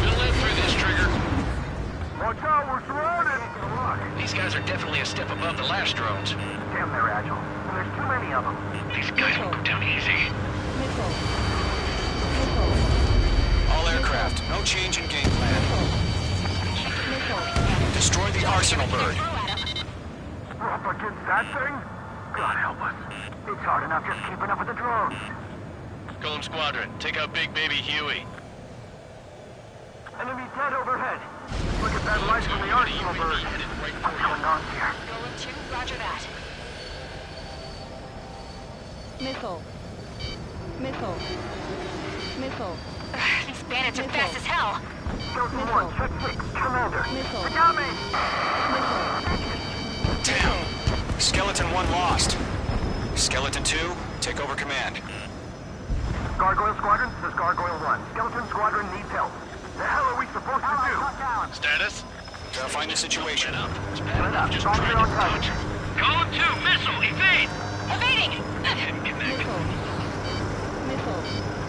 We'll live through this, Trigger. Watch out, we're surrounded! These guys are definitely a step above the last drones. Damn, they're agile. And there's too many of them. These guys will go down easy. Missile. Missile. All aircraft, no change in game plan. Missile. Destroy the arsenal bird. We're up against that thing? God help us. It's hard enough just keeping up with the drones. Golem Squadron, take out Big Baby Huey. Enemy dead overhead. Look at that light from the arsenal bird. What's going on here? Golem 2, roger that. Missile. Missile. Missile. These bandits are fast as hell. Skeleton 1, check 6, Commander. Missile. They got me! Damn! Skeleton 1 lost. Skeleton 2, take over command. Gargoyle Squadron, this is Gargoyle 1. Skeleton Squadron needs help. The hell are we supposed to do? Status? Verifying the situation. Split up, just trying to touch. Golem 2, missile, evade! Evading! Missile. Missile.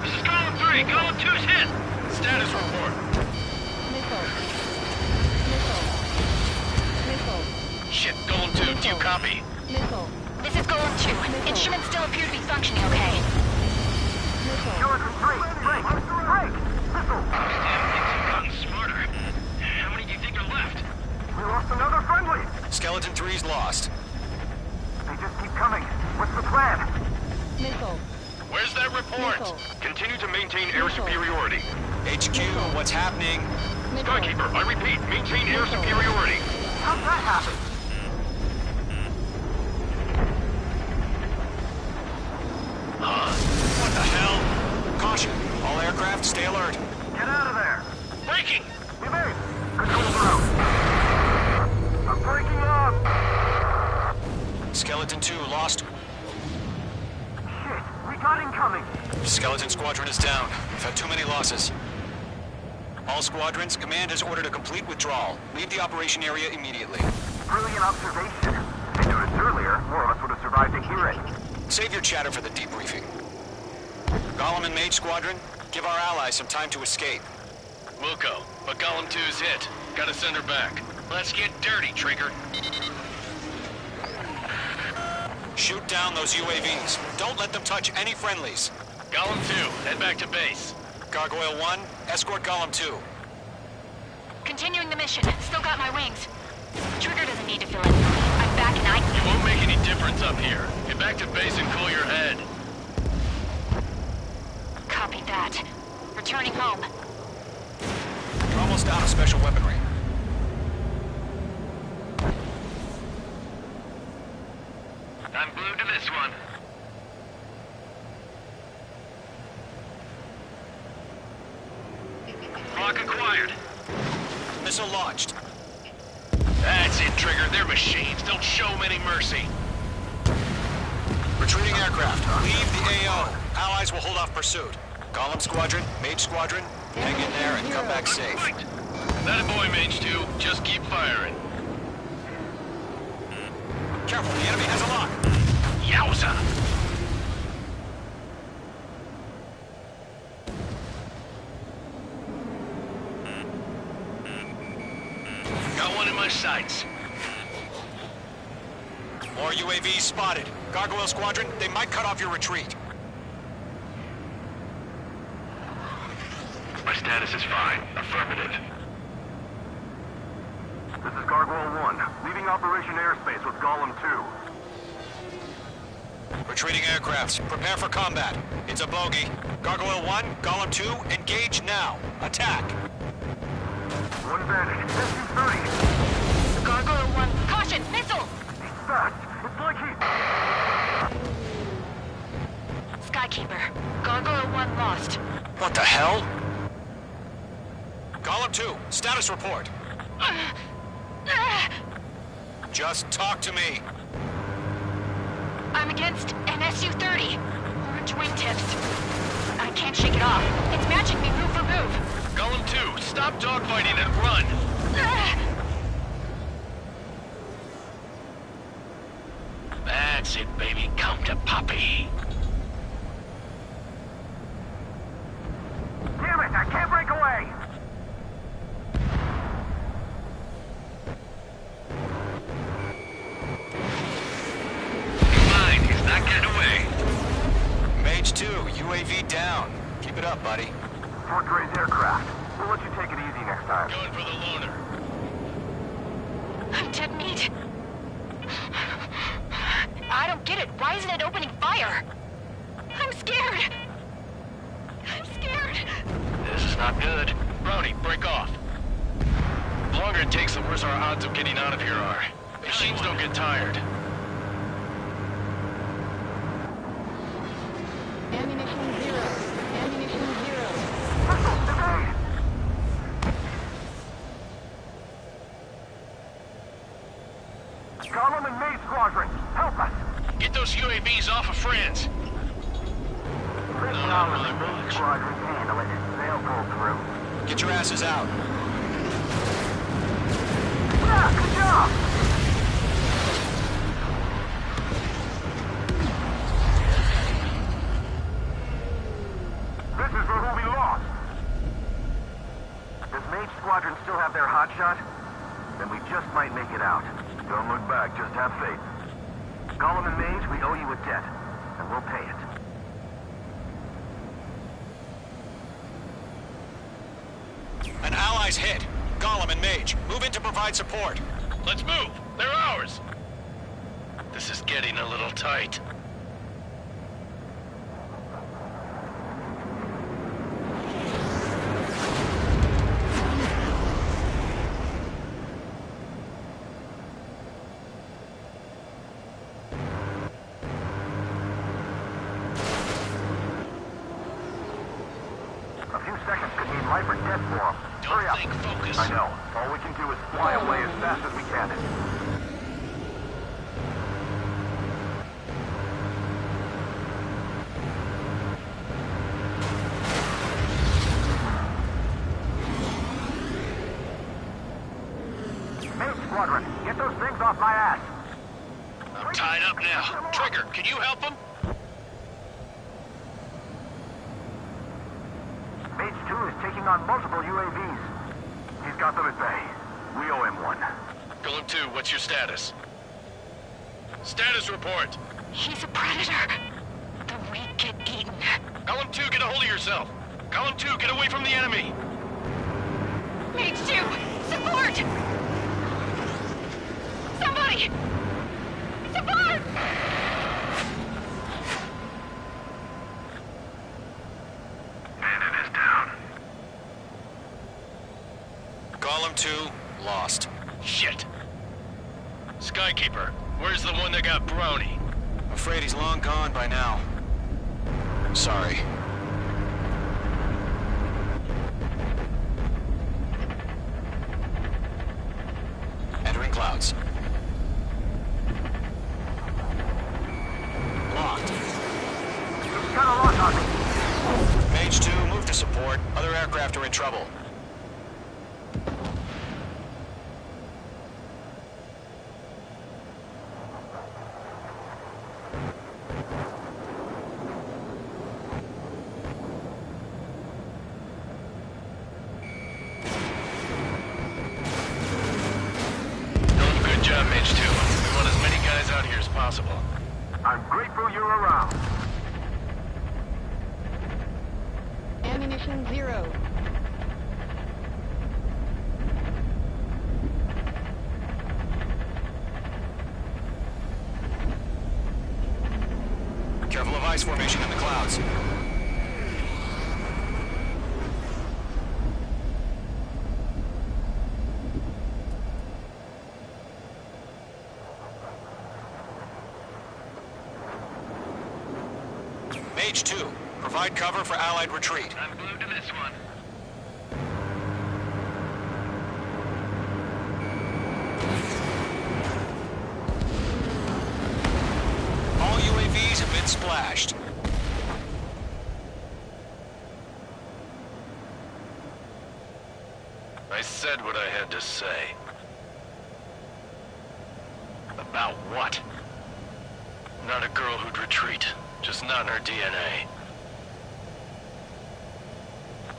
This is Golem 3, Golem 2's hit! Status report. Missile. Missile. Missile. Shit, Golem 2, do you copy? Missile. This is Golem 2. Instruments still appear to be functioning okay. Missile. Skeleton 3, break! Break! Missile! Damn, things have gotten smarter. How many do you think are left? We lost another friendly! Skeleton 3's lost. They just keep coming. What's the plan? Missile. Where's that report? Missile. Continue to maintain air Missile. superiority. HQ, what's happening? Skykeeper, I repeat, maintain air superiority. How'd that happen? What the hell? Caution, all aircraft stay alert. Get out of there! Breaking! Evade! Control the road! I'm breaking up! Skeleton 2 lost. Shit, we got incoming! Skeleton Squadron is down. We've had too many losses. All squadrons, command has ordered a complete withdrawal. Leave the operation area immediately. Brilliant observation. I noticed earlier, more of us would have survived to hear it. Save your chatter for the debriefing. Golem and Mage Squadron, give our allies some time to escape. Wilco, but Golem 2's hit. Gotta send her back. Let's get dirty, Trigger. Shoot down those UAVs. Don't let them touch any friendlies. Golem 2, head back to base. Gargoyle 1, escort Golem 2. Continuing the mission. Still got my wings. Trigger doesn't need to fill in for me. I'm back and It won't make any difference up here. Get back to base and cool your head. Copy that. Returning home. You're almost out of special weaponry. I'm glued to this one. Lock acquired. Missile launched. That's it, Trigger. They're machines. Don't show them any mercy. Retreating aircraft. Leave the AO. Allies will hold off pursuit. Golem Squadron, Mage Squadron, hang in there and come back safe. That a boy, Mage 2. Just keep firing. Careful, the enemy has a lock. Yowza! Got one in my sights. More UAVs spotted. Gargoyle Squadron, they might cut off your retreat. My status is fine. Affirmative. This is Gargoyle 1, leaving Operation Airspace with Golem 2. Retreating aircrafts, prepare for combat. It's a bogey. Gargoyle 1, Golem 2, engage now. Attack. One bandit, SU-30. Gargoyle 1, caution, missile! He's fast. It's like he... Skykeeper, Gargoyle 1 lost. What the hell? Golem 2, status report. Just talk to me. I'm against an SU-30. Orange wingtips. I can't shake it off. It's matching me move for move. Golem 2, stop dogfighting and run! That's it, baby. Come to Poppy. Damn it, I can't break away! UAV down. Keep it up, buddy. Fort Gray's aircraft. We'll let you take it easy next time. Going for the loner. I'm dead meat. I don't get it. Why isn't it opening fire? I'm scared. I'm scared. This is not good. Brownie, break off. The longer it takes, the worse our odds of getting out of here are. Machines don't get tired. Ammunition 0. Ammunition 0. Gollum and Maid Squadron, help us! Get those UAVs off of friends. Gollum and Maid Squadron handle it. They'll pull through. Get your asses out. Yeah, good job! This is for who we lost. Does Mage Squadron still have their hotshot? Then we just might make it out. Don't look back, just have faith. Gollum and Mage, we owe you a debt, and we'll pay it. An ally's hit. Gollum and Mage, move in to provide support. Let's move. They're ours. This is getting a little tight. A few seconds could mean life or death for them. Hurry up. Focus. I know. All we can do is fly away as fast as we can. Main Squadron, get those things off my ass. I'm tied up now. Trigger, can you help him? Mage 2 is taking on multiple UAVs. He's got them at bay. We owe him one. Golem 2, what's your status? Status report. He's a predator. The weak get eaten. Golem 2, get a hold of yourself. Golem 2, get away from the enemy. Mage 2, support! Somebody! Support! Bandit is down. Gollum 2, lost. Shit. Skykeeper, where's the one that got Brownie? Afraid he's long gone by now. Sorry. Entering clouds. Locked. Got a lock on me. Mage 2, move to support. Other aircraft are in trouble. Good job, Mage 2. We want as many guys out here as possible. I'm grateful you're around. Ammunition 0. Careful of ice formation in the clouds. Mage 2, provide cover for Allied retreat. I'm glued to this one. All UAVs have been splashed. I said what I had to say. About what? Not a girl who'd retreat. Just not in her DNA.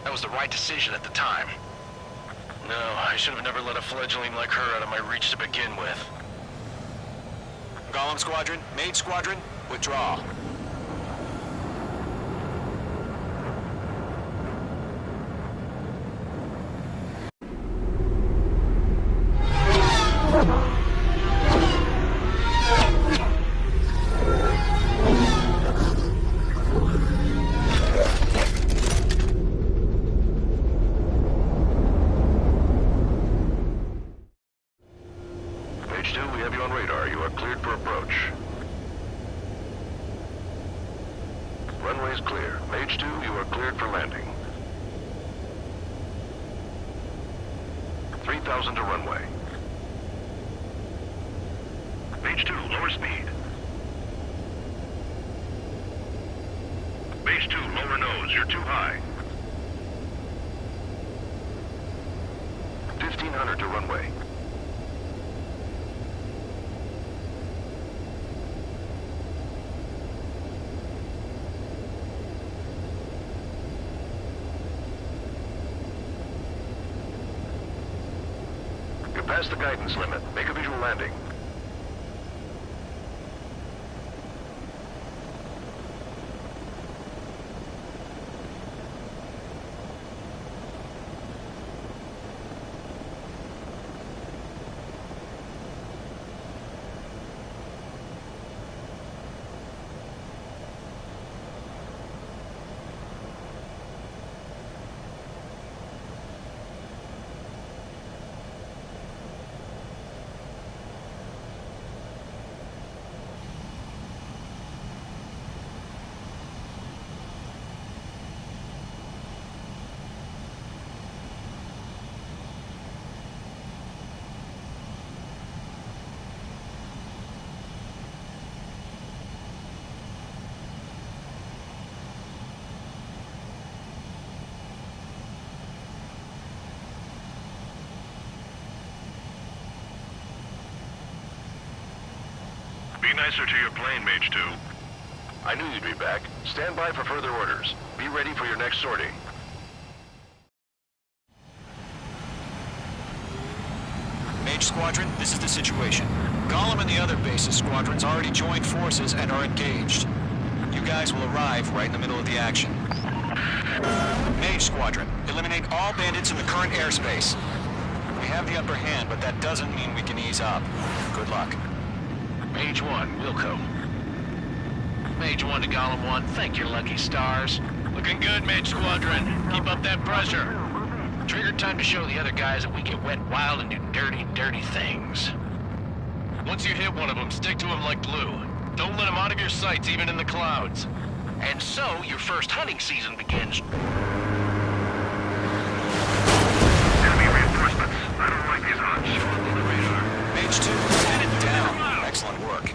That was the right decision at the time. No, I should have never let a fledgling like her out of my reach to begin with. Gollum Squadron, Mage Squadron, withdraw. Runway's clear. Mage 2, you are cleared for landing. 3,000 to runway. Mage 2, lower speed. Mage 2, lower nose. You're too high. 1,500 to runway. You're past the guidance limit. Make a visual landing. Be nicer to your plane, Mage 2. I knew you'd be back. Stand by for further orders. Be ready for your next sortie. Mage Squadron, this is the situation. Gollum and the other base's squadrons already joined forces and are engaged. You guys will arrive right in the middle of the action. Mage Squadron, eliminate all bandits in the current airspace. We have the upper hand, but that doesn't mean we can ease up. Good luck. Mage 1, Wilco. Mage 1 to Gollum 1, thank your lucky stars. Looking good, Mage Squadron. Keep up that pressure. Trigger time to show the other guys that we get wet wild and do dirty, dirty things. Once you hit one of them, stick to him like glue. Don't let him out of your sights, even in the clouds. And so, your first hunting season begins. Enemy reinforcements. I don't like these odds. Show up on the radar. Mage 2, headed down. Excellent work.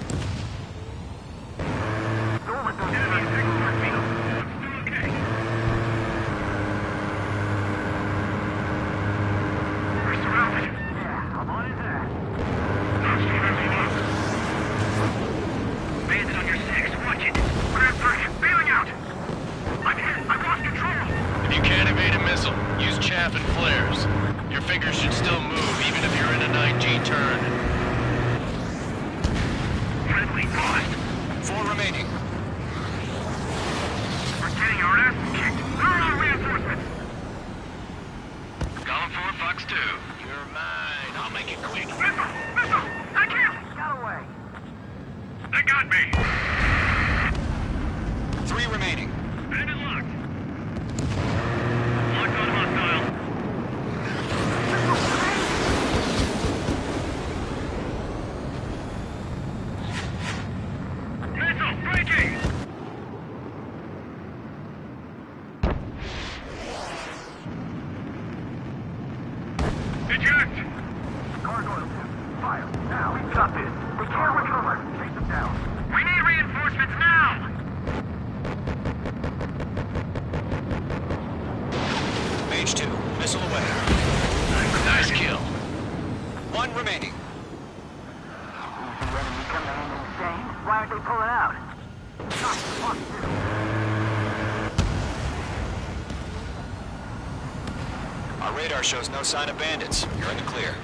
Radar shows no sign of bandits. You're in the clear.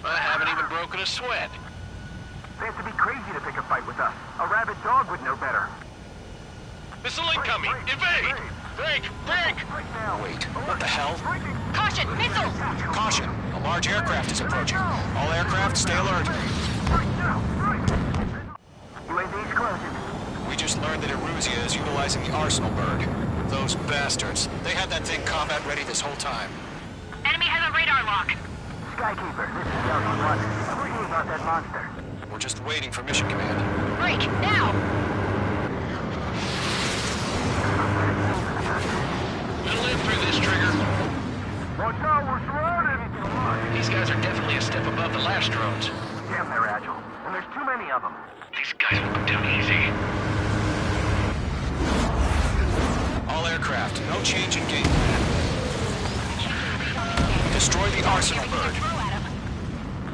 I haven't even broken a sweat. They have to be crazy to pick a fight with us. A rabid dog would know better. Missile incoming! Evade! Break! Break! Wait, what the hell? Caution! Missiles! Caution! A large aircraft is approaching. All aircraft, stay alert. UAV's closing. We just learned that Eruzia is utilizing the Arsenal bird. Those bastards. They had that thing combat ready this whole time. Enemy has a radar lock. Skykeeper, this is Delta 1. What do you about that monster? We're just waiting for mission command. Break, now! of them. These guys will go down easy. All aircraft, no change in game plan. Destroy the arsenal bird.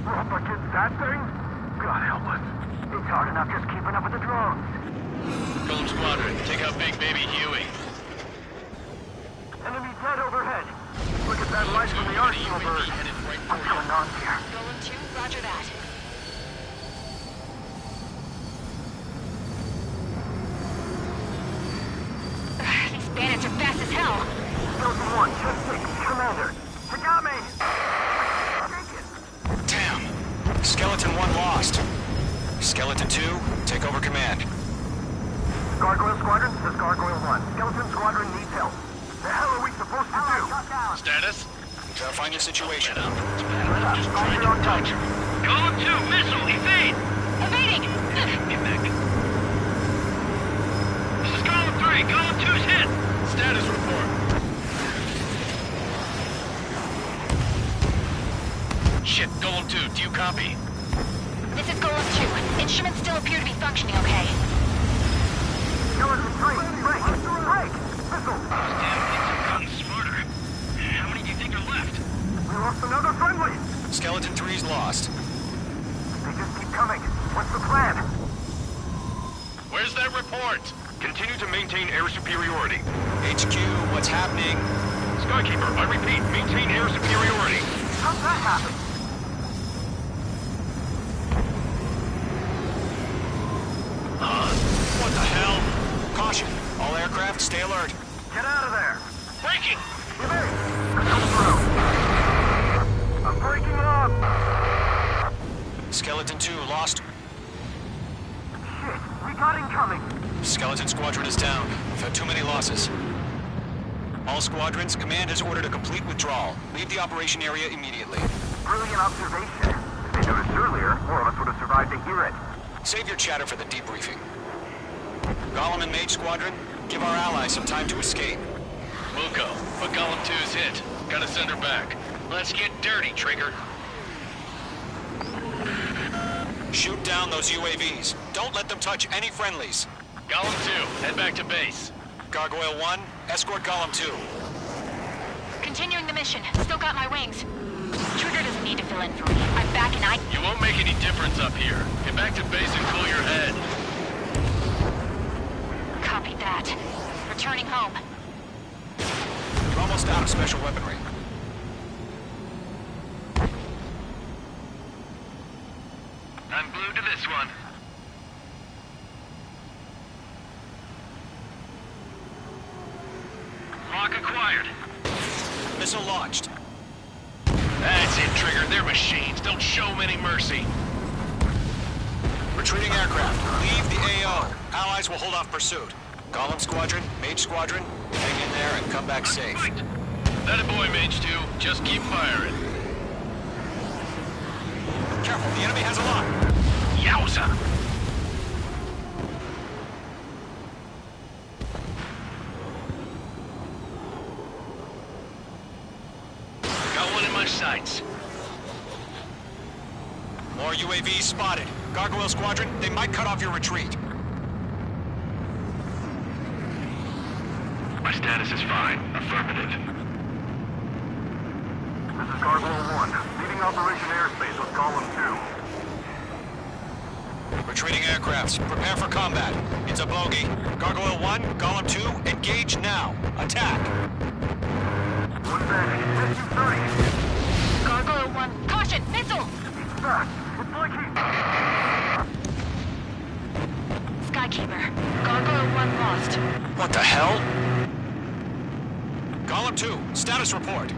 We're up against that thing? God help us. It's hard enough just keeping up with the drones. Golem Squadron, take out Big Baby Huey. Enemy dead overhead. Look at that light from the arsenal bird. What's going on here? Golem 2, roger that. These bandits are fast as hell. Skeleton 1, just 6, Commander. You got me! Damn. Skeleton 1 lost. Skeleton 2, take over command. Gargoyle Squadron, this is Gargoyle 1. Skeleton Squadron needs help. The hell are we supposed to do? Status? Verifying the situation. Just trying to touch. Golem 2, missile, evade! Evading! Get back. This is Golem 3, Golem 2's hit! Status report. Shit, Golem 2, do you copy? This is Golem 2. Instruments still appear to be functioning okay. Skeleton 3, break! Break! Missile! Damn kids have gotten smarter. How many do you think are left? We lost another friendly! Skeleton 3's lost. They just keep coming. What's the plan? Where's that report? Continue to maintain air superiority. HQ, what's happening? Skykeeper, I repeat, maintain air superiority. How's that happen? What the hell? Caution. All aircraft, stay alert. Get out of there! Breaking! Evade! Come through! I'm breaking up! Skeleton 2 lost. Shit, we got incoming! Skeleton Squadron is down. We've had too many losses. All squadrons, command has ordered a complete withdrawal. Leave the operation area immediately. Brilliant observation. If they noticed earlier, more of us would have survived to hear it. Save your chatter for the debriefing. Golem and Mage Squadron, give our allies some time to escape. Muko, but Golem 2's hit. Gotta send her back. Let's get dirty, Trigger. Shoot down those UAVs. Don't let them touch any friendlies. Golem 2, head back to base. Gargoyle 1, escort Golem 2. Continuing the mission. Still got my wings. Trigger doesn't need to fill in for me. I'm back and I... You won't make any difference up here. Get back to base and cool your head. Copy that. Returning home. We're almost out of special weaponry. I'm glued to this one. Lock acquired. Missile launched. That's it, Trigger. They're machines. Don't show them any mercy. Retreating aircraft. Leave the AO. Allies will hold off pursuit. Golem Squadron, Mage Squadron, hang in there and come back safe. That a boy, Mage 2. Just keep firing. Careful, the enemy has a lock. Yowza! Got one in my sights. More UAVs spotted. Gargoyle Squadron, they might cut off your retreat. My status is fine. Affirmative. This is Gargoyle 1. Leaving Operation Airspace with Golem 2. Retreating aircrafts, prepare for combat. It's a bogey. Gargoyle 1, Golem 2, engage now. Attack. One back. SU-30. Gargoyle 1, caution! Missile! He's fast. It's like Skykeeper. Gargoyle 1 lost. What the hell? Golem 2, status report.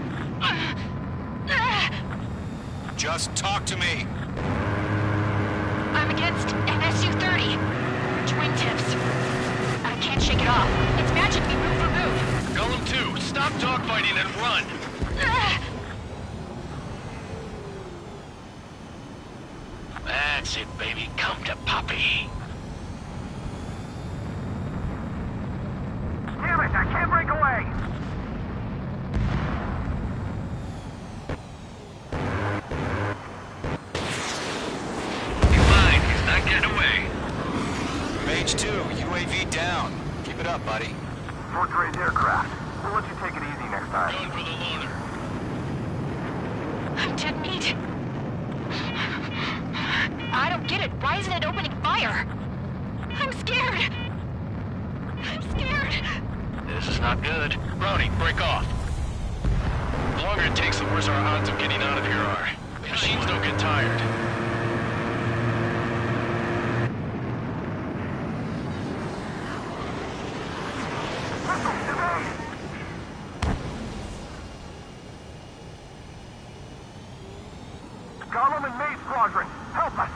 Just talk to me. I'm against an SU-30. Twin tips. I can't shake it off. It's magically move for move. Golem 2, stop dogfighting and run. That's it, baby. Come to Poppy. Damn it! I can't break away! Be mine. He's not getting away. UAV down. Keep it up, buddy. Fort Gray's aircraft. We'll let you take it easy next time. Going for the loader. I'm dead meat. I don't get it. Why isn't it opening fire? I'm scared. I'm scared. This is not good. Brownie, break off. The longer it takes, the worse our odds of getting out of here are. The machines don't get tired. Gollum and Maid Squadron, help us!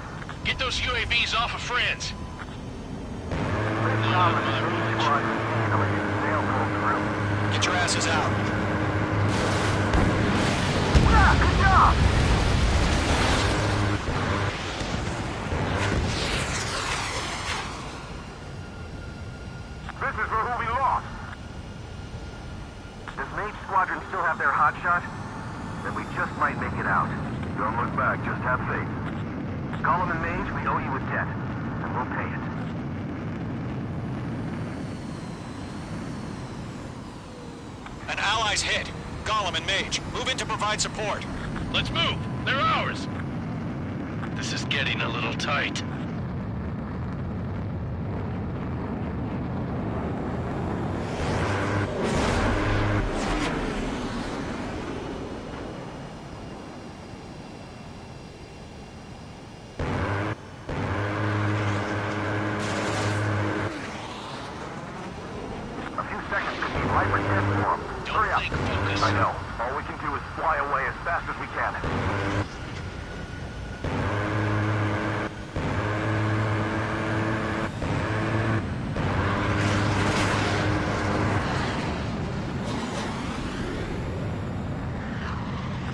Get those UAVs off of friends. Gollum and Maid Squadron, handling it. They'll pull through. Get your asses out. Yeah, good job! This is who we lost. Does Maid Squadron still have their hotshot? Then we just might make it out. Don't look back, just have faith. Gollum and Mage, we owe you a debt, and we'll pay it. An ally's hit. Gollum and Mage, move in to provide support. Let's move. They're ours. This is getting a little tight. I know. All we can do is fly away as fast as we can.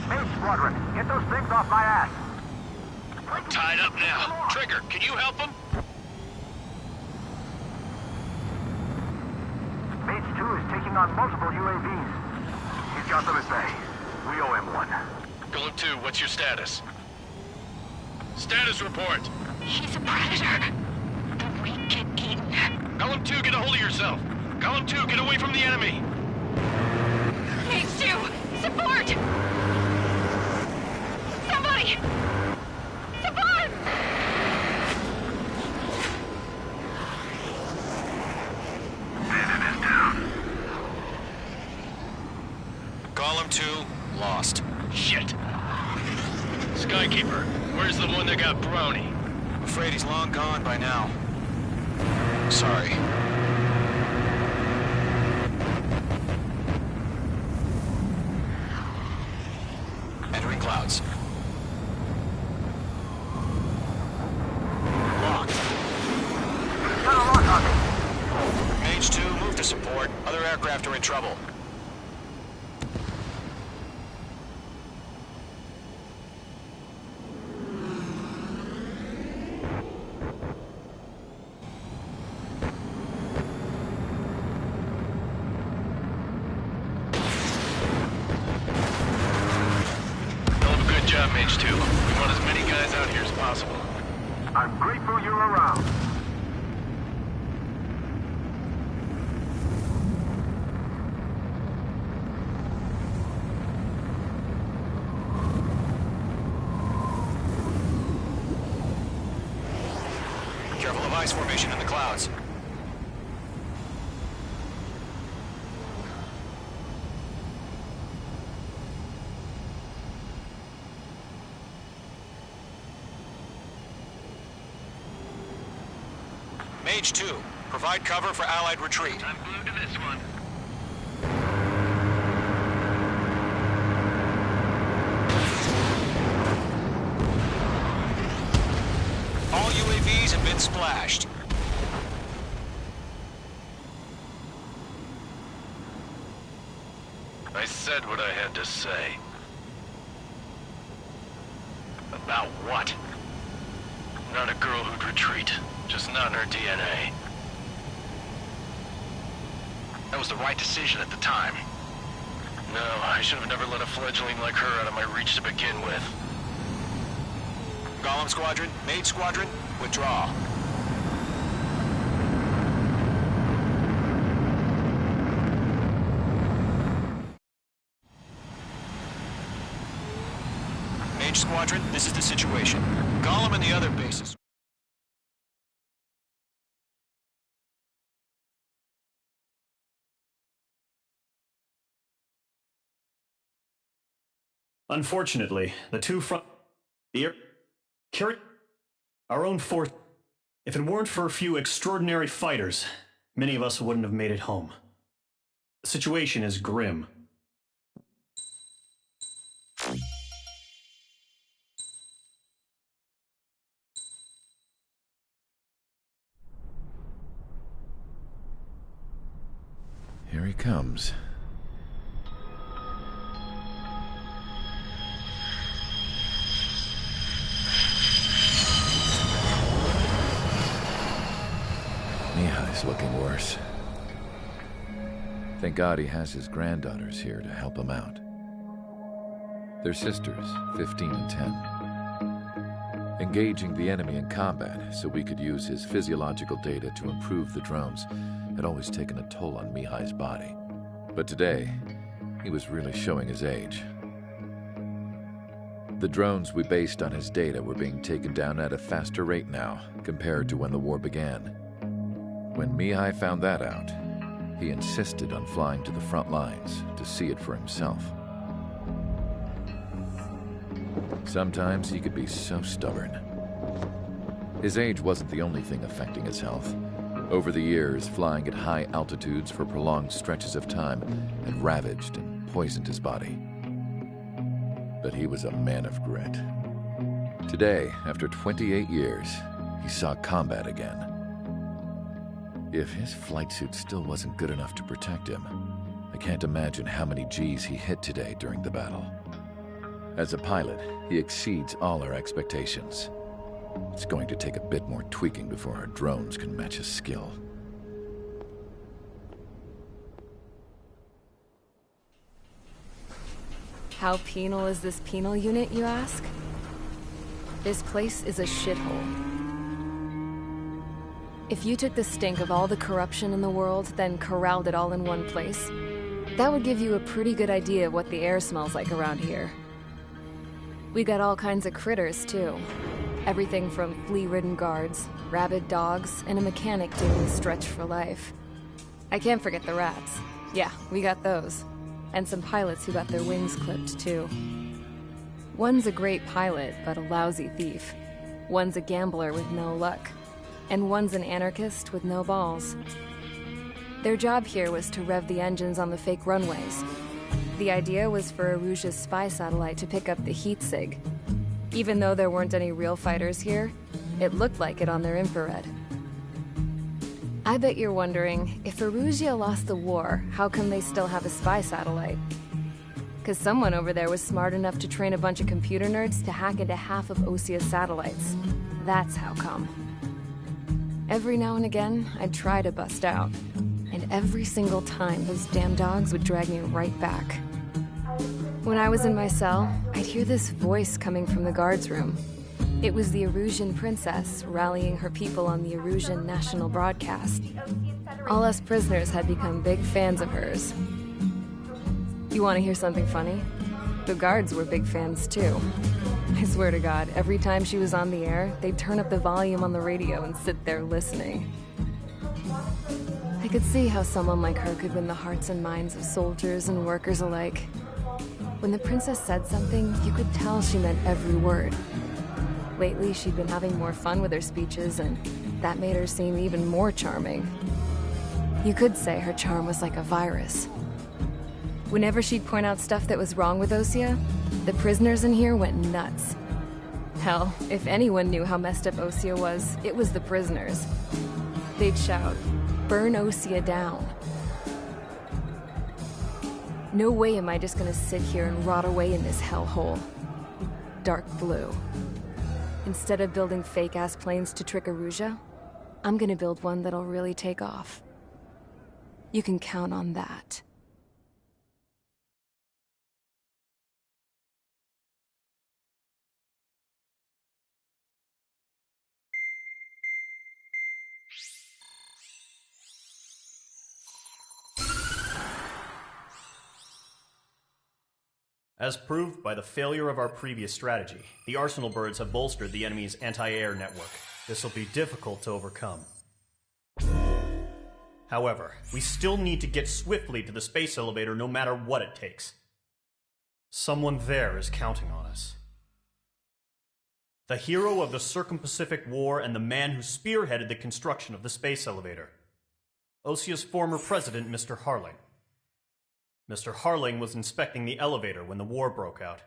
Main Squadron, get those things off my ass. I'm tied up now. Trigger, can you help him? Mage 2 is taking on multiple UAVs. He's got them at bay. We owe him one. Golem 2, what's your status? Status report. He's a predator. The weak get eaten. Golem 2, get a hold of yourself. Golem 2, get away from the enemy. Mage 2, support! Somebody! Support! Bandit is down. Gollum 2, lost. Shit. Skykeeper, where's the one that got Brownie? I'm afraid he's long gone by now. Sorry. Entering clouds. Locked. Got a lock on me. Mage 2, move to support. Other aircraft are in trouble. Mage 2. We want as many guys out here as possible. I'm grateful you're around. Careful of ice formation in the clouds. Mage 2, provide cover for Allied retreat. I'm glued to this one. All UAVs have been splashed. I said what I had to say. About what? Not a girl who'd retreat. Just not in her DNA. That was the right decision at the time. No, I should have never let a fledgling like her out of my reach to begin with. Gollum Squadron, Maid Squadron, withdraw. Mage Squadron, this is the situation. Gollum and the other bases... Unfortunately, the two front... carry our own force... If it weren't for a few extraordinary fighters, many of us wouldn't have made it home. The situation is grim. Here he comes. Mihai's looking worse. Thank God he has his granddaughters here to help him out. They're sisters, 15 and 10. Engaging the enemy in combat so we could use his physiological data to improve the drones had always taken a toll on Mihai's body. But today, he was really showing his age. The drones we based on his data were being taken down at a faster rate now compared to when the war began. When Mihai found that out, he insisted on flying to the front lines to see it for himself. Sometimes he could be so stubborn. His age wasn't the only thing affecting his health. Over the years, flying at high altitudes for prolonged stretches of time had ravaged and poisoned his body. But he was a man of grit. Today, after 28 years, he saw combat again. If his flight suit still wasn't good enough to protect him, I can't imagine how many G's he hit today during the battle. As a pilot, he exceeds all our expectations. It's going to take a bit more tweaking before our drones can match his skill. How penal is this penal unit, you ask? This place is a shithole. If you took the stink of all the corruption in the world, then corralled it all in one place, that would give you a pretty good idea of what the air smells like around here. We got all kinds of critters, too. Everything from flea-ridden guards, rabid dogs, and a mechanic doing the stretch for life. I can't forget the rats. Yeah, we got those. And some pilots who got their wings clipped, too. One's a great pilot, but a lousy thief. One's a gambler with no luck. And one's an anarchist with no balls. Their job here was to rev the engines on the fake runways. The idea was for Aruja's spy satellite to pick up the heat sig. Even though there weren't any real fighters here, it looked like it on their infrared. I bet you're wondering, if Aruja lost the war, how come they still have a spy satellite? 'Cause someone over there was smart enough to train a bunch of computer nerds to hack into half of Osia's satellites. That's how come. Every now and again, I'd try to bust out. And every single time, those damn dogs would drag me right back. When I was in my cell, I'd hear this voice coming from the guards room. It was the Arusian princess rallying her people on the Arusian national broadcast. All us prisoners had become big fans of hers. You want to hear something funny? The guards were big fans too. I swear to God, every time she was on the air, they'd turn up the volume on the radio and sit there listening. I could see how someone like her could win the hearts and minds of soldiers and workers alike. When the princess said something, you could tell she meant every word. Lately, she'd been having more fun with her speeches, and that made her seem even more charming. You could say her charm was like a virus. Whenever she'd point out stuff that was wrong with Osia, the prisoners in here went nuts. Hell, if anyone knew how messed up Osia was, it was the prisoners. They'd shout, "Burn Osia down." No way am I just gonna sit here and rot away in this hellhole. Dark blue. Instead of building fake-ass planes to trick Aruja, I'm gonna build one that'll really take off. You can count on that. As proved by the failure of our previous strategy, the Arsenal birds have bolstered the enemy's anti-air network. This will be difficult to overcome. However, we still need to get swiftly to the space elevator no matter what it takes. Someone there is counting on us. The hero of the Circum-Pacific War and the man who spearheaded the construction of the space elevator. Osia's former president, Mr. Harling. Mr. Harling was inspecting the elevator when the war broke out.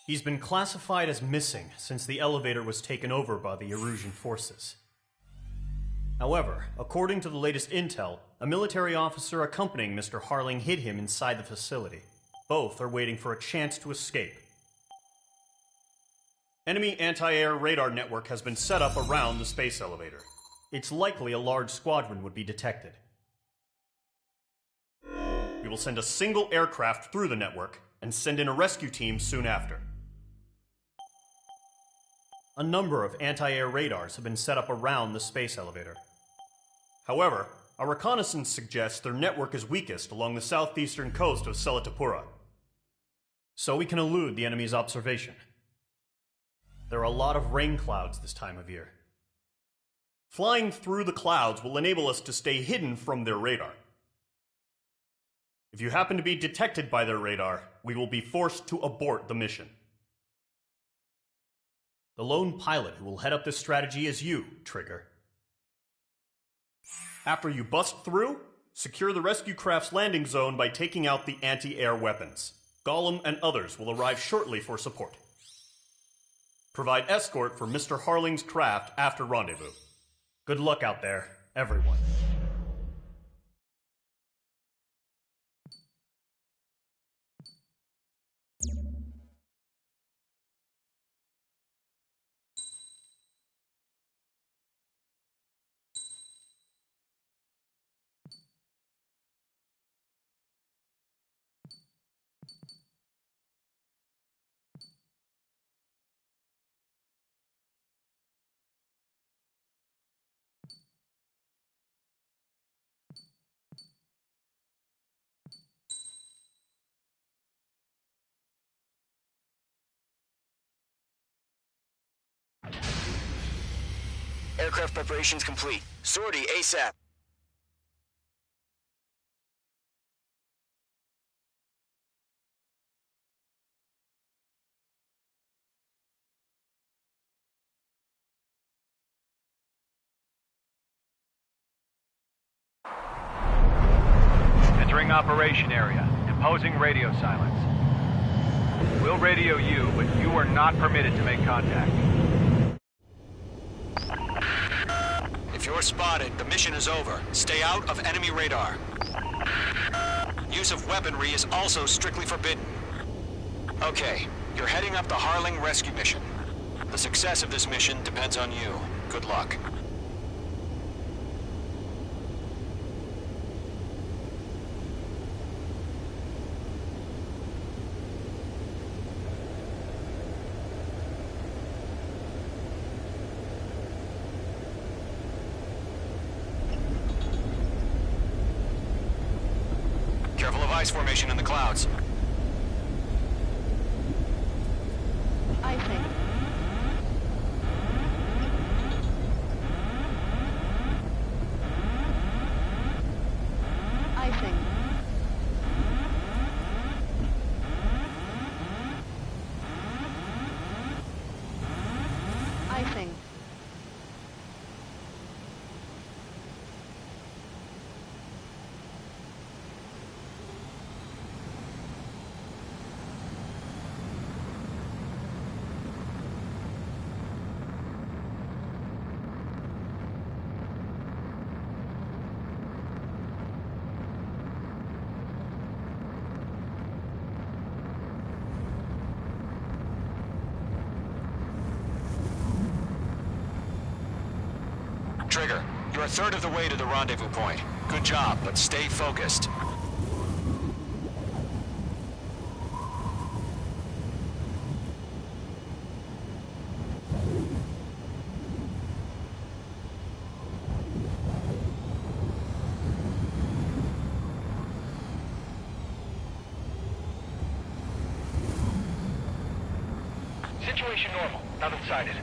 He's been classified as missing since the elevator was taken over by the Erusian forces. However, according to the latest intel, a military officer accompanying Mr. Harling hid him inside the facility. Both are waiting for a chance to escape. Enemy anti-air radar network has been set up around the space elevator. It's likely a large squadron would be detected. We will send a single aircraft through the network and send in a rescue team soon after. A number of anti-air radars have been set up around the space elevator. However, our reconnaissance suggests their network is weakest along the southeastern coast of Selatapura, so we can elude the enemy's observation. There are a lot of rain clouds this time of year. Flying through the clouds will enable us to stay hidden from their radar. If you happen to be detected by their radar, we will be forced to abort the mission. The lone pilot who will head up this strategy is you, Trigger. After you bust through, secure the rescue craft's landing zone by taking out the anti-air weapons. Gollum and others will arrive shortly for support. Provide escort for Mr. Harling's craft after rendezvous. Good luck out there, everyone. Aircraft preparations complete. Sortie ASAP. Entering operation area. Imposing radio silence. We'll radio you, but you are not permitted to make contact. If you're spotted, the mission is over. Stay out of enemy radar. Use of weaponry is also strictly forbidden. Okay, you're heading up the Harling rescue mission. The success of this mission depends on you. Good luck. Careful of ice formation in the clouds. Icing. Icing. Icing. Trigger, you're a third of the way to the rendezvous point. Good job, but stay focused. Situation normal. Nothing sighted.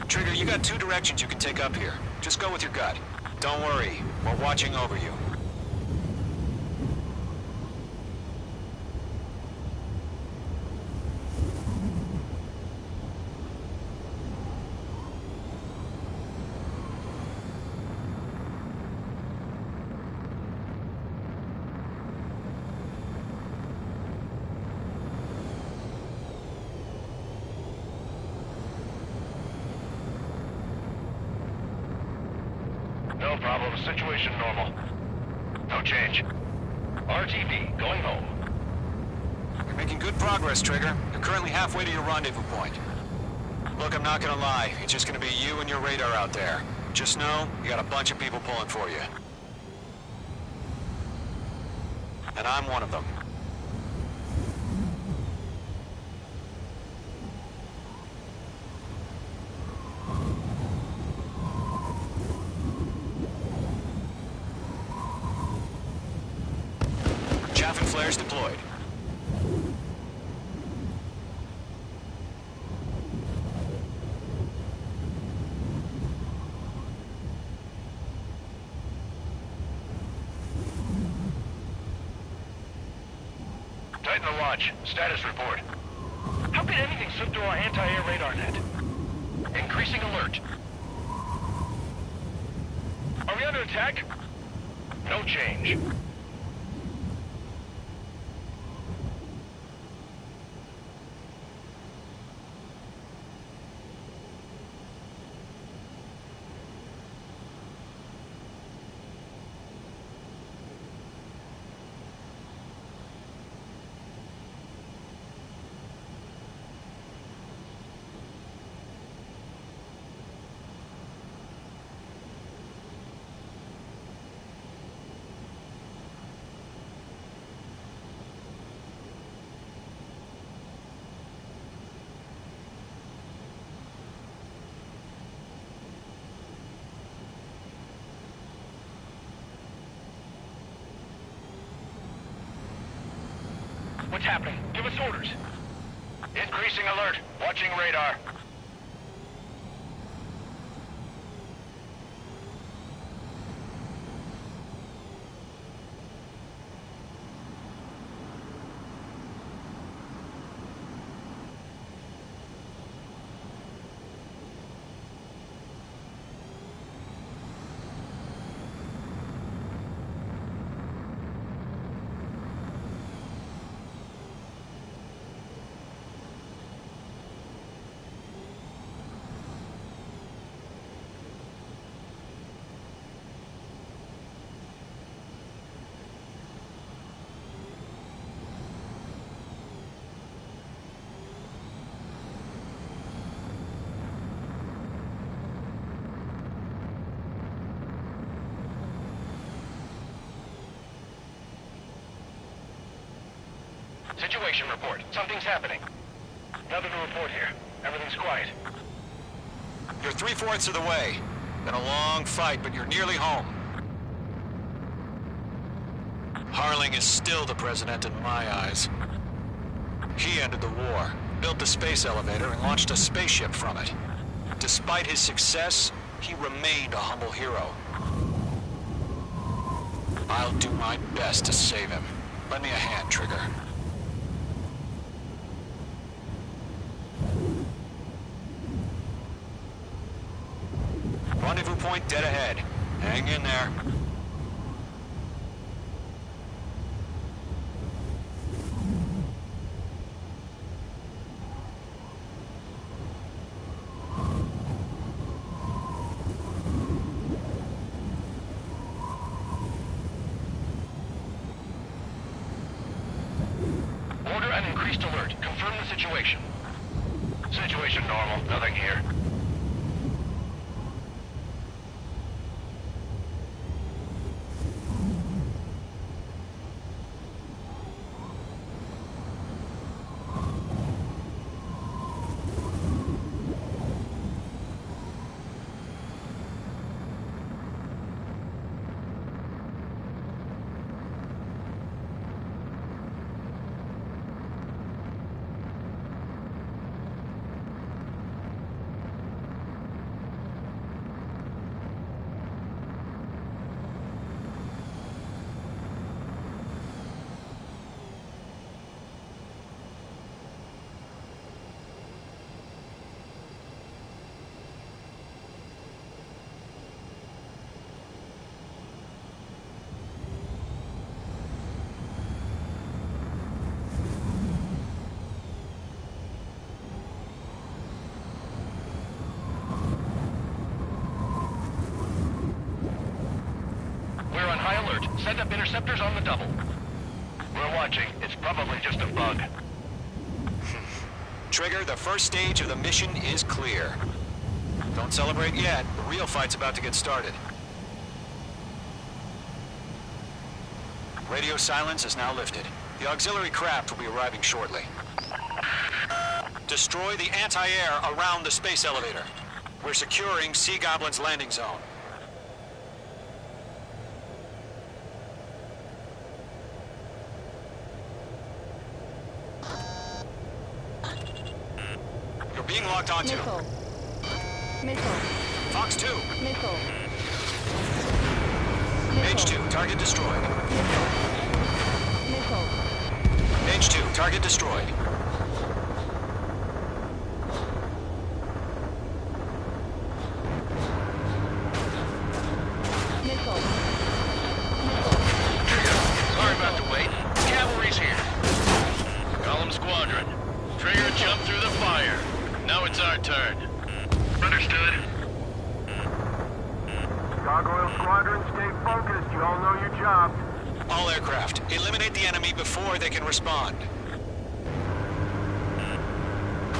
Trigger, you got two directions you can take up here. Just go with your gut. Don't worry, we're watching over you. No problem. Situation normal. No change. RTV, going home. You're making good progress, Trigger. You're currently halfway to your rendezvous point. Look, I'm not gonna lie. It's just gonna be you and your radar out there. Just know, you got a bunch of people pulling for you. And I'm one of them. Chaff and flares deployed. Tighten the watch. Status report. How could anything slip through our anti-air radar net? Increasing alert. Are we under attack? No change. What's happening? Give us orders. Increasing alert. Watching radar. Situation report. Something's happening. Nothing to report here. Everything's quiet. You're 3/4 of the way. Been a long fight, but you're nearly home. Harling is still the president in my eyes. He ended the war, built the space elevator, and launched a spaceship from it. Despite his success, he remained a humble hero. I'll do my best to save him. Lend me a hand, Trigger. Rendezvous point dead ahead. Hang in there. Order an increased alert. Confirm the situation. Situation normal. Nothing here. Send up interceptors on the double. We're watching. It's probably just a bug. Trigger, the first stage of the mission is clear. Don't celebrate yet. The real fight's about to get started. Radio silence is now lifted. The auxiliary craft will be arriving shortly. Destroy the anti-air around the space elevator. We're securing Sea Goblin's landing zone. You're being locked onto. Missile. Missile. Fox 2. Missile. Mage 2, target destroyed. Missile. Mage 2, target destroyed. Missile. Sorry about the wait. Cavalry's here. Column Squadron. Trigger jumped through the fire. Now it's our turn. Understood. Gargoyle Squadron, stay focused. You all know your job. All aircraft, eliminate the enemy before they can respond.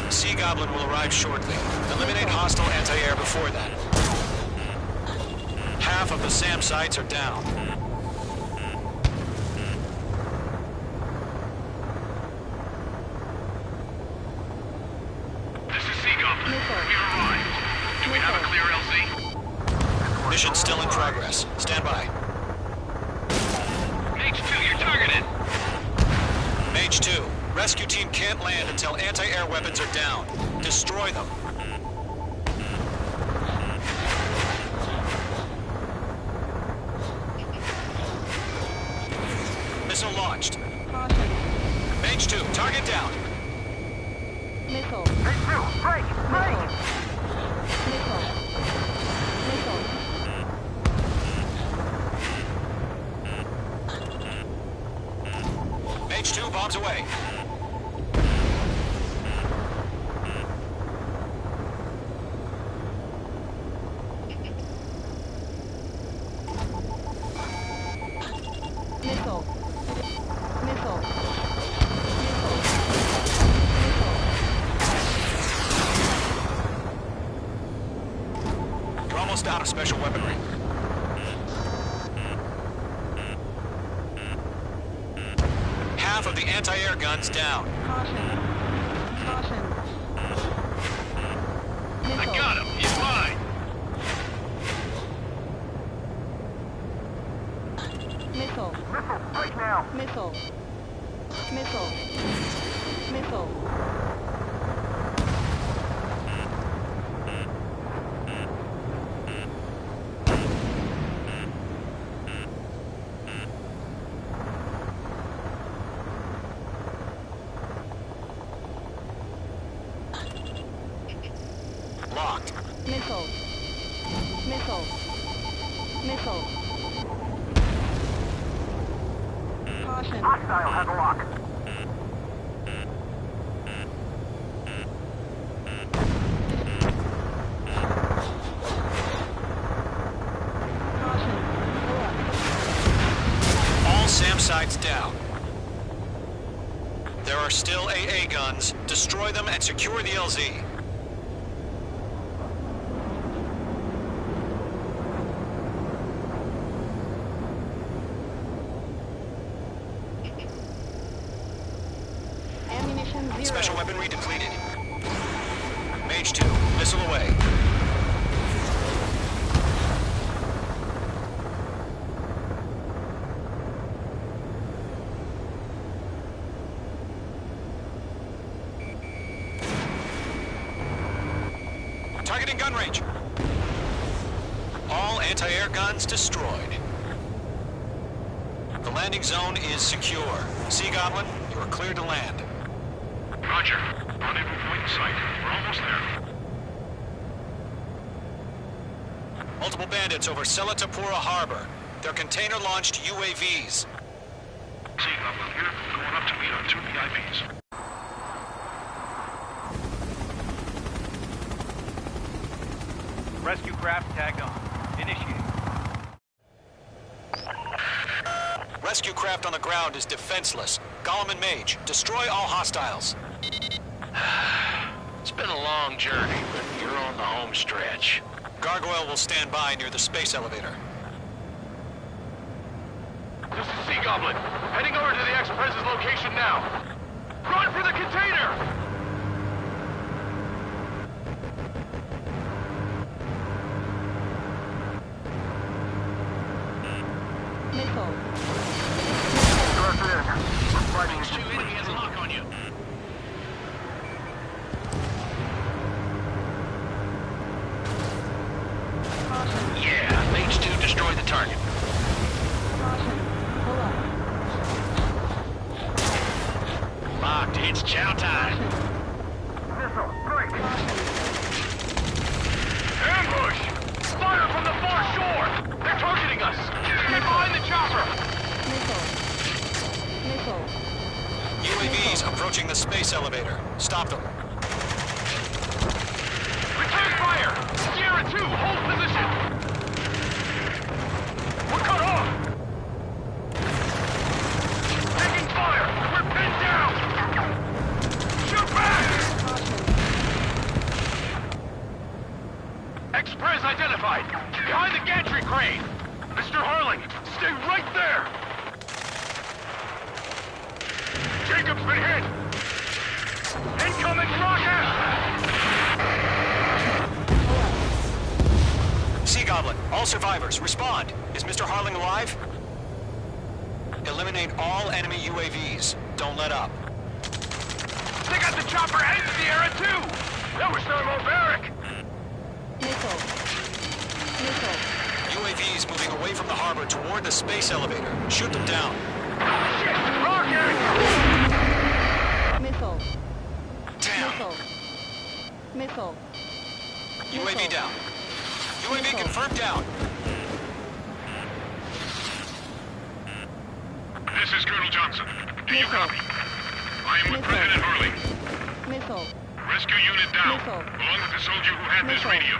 Sea Goblin will arrive shortly. Eliminate hostile anti-air before that. Half of the SAM sites are down. This is Sea Goblin. We arrived. Do we have a clear LZ? Mission still in progress. Stand by. Mage 2, you're targeted. Mage 2, rescue team can't land until anti-air weapons are down. Destroy them. Missile launched. Mage 2, target down. Missile. Mage 2, break! Break! Missile. Missile. Mage 2, bombs away. Missile. Missile. You're almost out of special weaponry. Half of the anti-air guns down. Caution. Caution. I got him. He's mine. Missile. Missile, break now! Missile. Missile. Missile. Locked. Missile. Missile. Missile. Caution. Hostile has a lock. Caution. All SAM sites down. There are still AA guns. Destroy them and secure the LZ. Ammunition 0. Special weaponry depleted. Mage 2, missile away. Targeting gun range. All anti-air guns destroyed. The landing zone is secure. Sea Goblin, you are cleared to land. Roger. Rendezvous point in sight. We're almost there. Multiple bandits over Selatapura Harbor. They're container-launched UAVs. Sea Goblin here, going up to meet our 2 VIPs. Rescue craft tagged on. Initiate. aircraft on the ground is defenseless. Gollum and Mage, destroy all hostiles. It's been a long journey, but you're on the home stretch. Gargoyle will stand by near the space elevator. This is Sea Goblin. Heading over to the Express's location now. Run for the container! Missile. Range 2 enemy has a lock on you. Yeah, Mage 2 destroyed the target. Locked, it's chow time. Missile, break! Ambush! Fire from the far shore! They're targeting us! Get behind the chopper! Missile. UAVs approaching the space elevator. Stop them. Return fire! Sierra 2, hold position! We're cut off! Taking fire! We're pinned down! Shoot back! Express identified! Behind the gantry crane! Mr. Harling, stay right there! Jacob's been hit! Incoming rocket! Sea Goblin, all survivors, respond. Is Mr. Harling alive? Eliminate all enemy UAVs. Don't let up. They got the chopper and Sierra too! That was thermobaric! Missile. UAVs moving away from the harbor toward the space elevator. Shoot them down. Shit! Rocket! Missile. Down. Missile. UAV down. UAV confirmed down. This is Colonel Johnson. Do you copy? I am with President Harling. Missile. Rescue unit down, along with the soldier who had this radio.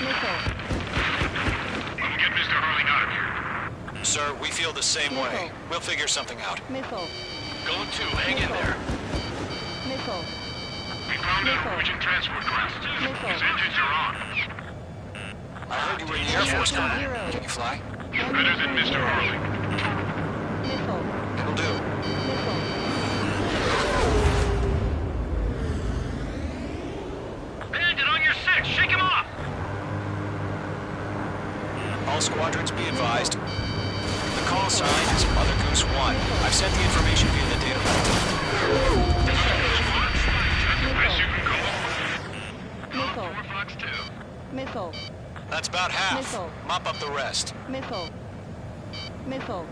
Missile. We'll get Mr. Harling out of here. Sir, we feel the same way. We'll figure something out. Missile. Going to, hang in there. Missile. We found a Norwegian transport craft. His engines are on. I heard you were in the Air Force, Colonel. Can you fly? Better than Mr. Harling. Missile. It'll do. Bandit on your 6, shake him off! All squadrons be advised. The call sign is Mother Goose 1. I've sent the information via the data vault. Best you can go. Missile. Fox 2. Missile. That's about half. Missile. Mop up the rest. Missile. Missile.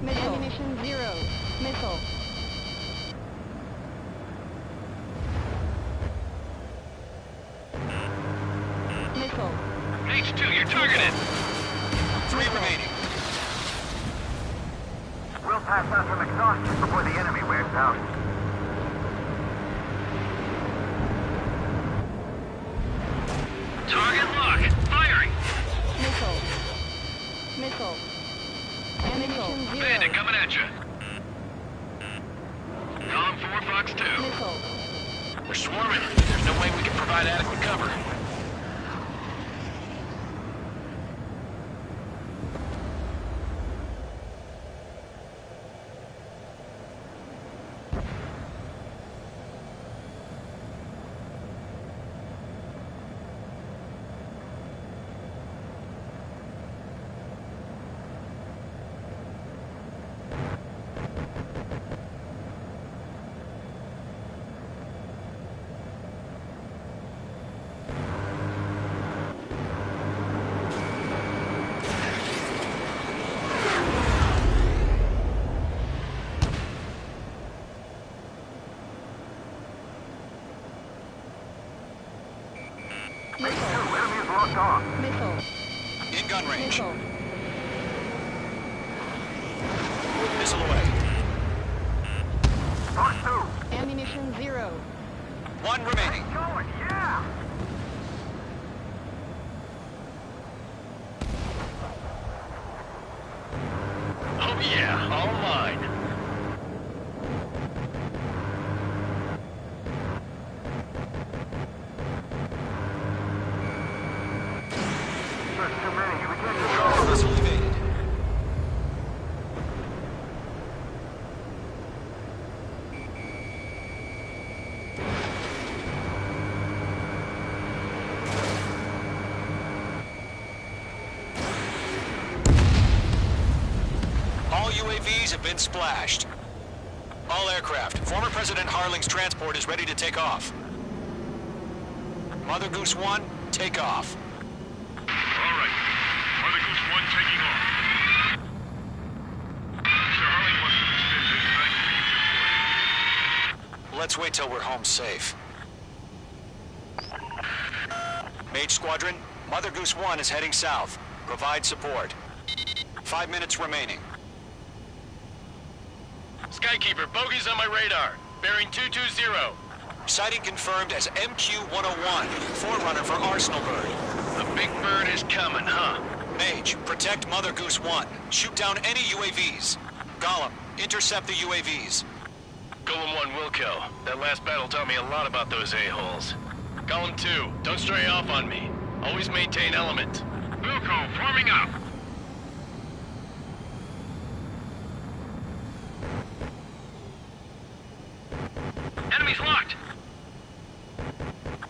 Ammunition 0. Missile. Missile. H2, you're targeted. 3 remaining. We'll pass out some exhaustion before the enemy wears out. Target lock. Firing. Missile. Missile. Ammunition 0. Bandit coming at you. Column 4, Fox 2. Missile. We're swarming. There's no way we can provide adequate cover. Missile. In gun range. Missile. Missile away. Fox 2. Ammunition 0. 1 remaining. Going, yeah! Oh yeah, UAVs have been splashed. All aircraft, former President Harling's transport is ready to take off. Mother Goose 1, take off. All right. Mother Goose 1 taking off. Mr. Harling wants to spend his night for you. Let's wait till we're home safe. Mage Squadron, Mother Goose 1 is heading south. Provide support. 5 minutes remaining. Skykeeper, bogeys on my radar. Bearing 220. Sighting confirmed as MQ-101, forerunner for Arsenal Bird. The big bird is coming, huh? Mage, protect Mother Goose 1. Shoot down any UAVs. Gollum, intercept the UAVs. Golem 1 will kill. That last battle taught me a lot about those a-holes. Golem 2, don't stray off on me. Always maintain element. Wilco, forming up. Enemy's locked.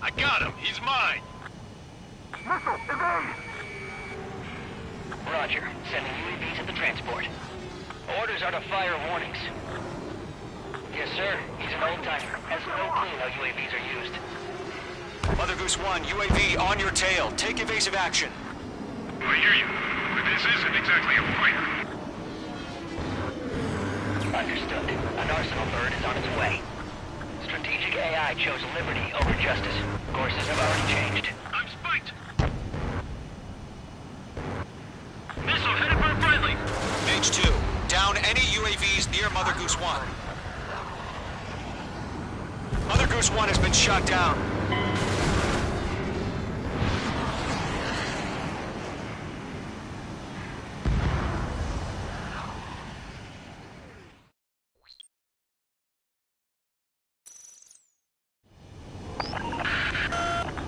I got him. He's mine. Missile, evade! Roger. Sending UAVs at the transport. Orders are to fire warnings. Yes, sir. He's an old-timer. Has no clue how UAVs are used. Mother Goose 1, UAV on your tail. Take evasive action. I hear you. But this isn't exactly a fighter. Understood. An Arsenal Bird is on its way. Strategic AI chose liberty over justice. Courses have already changed. I'm spiked. Missile headed for a friendly. Mage 2, down any UAVs near Mother Goose 1. Mother Goose 1 has been shot down.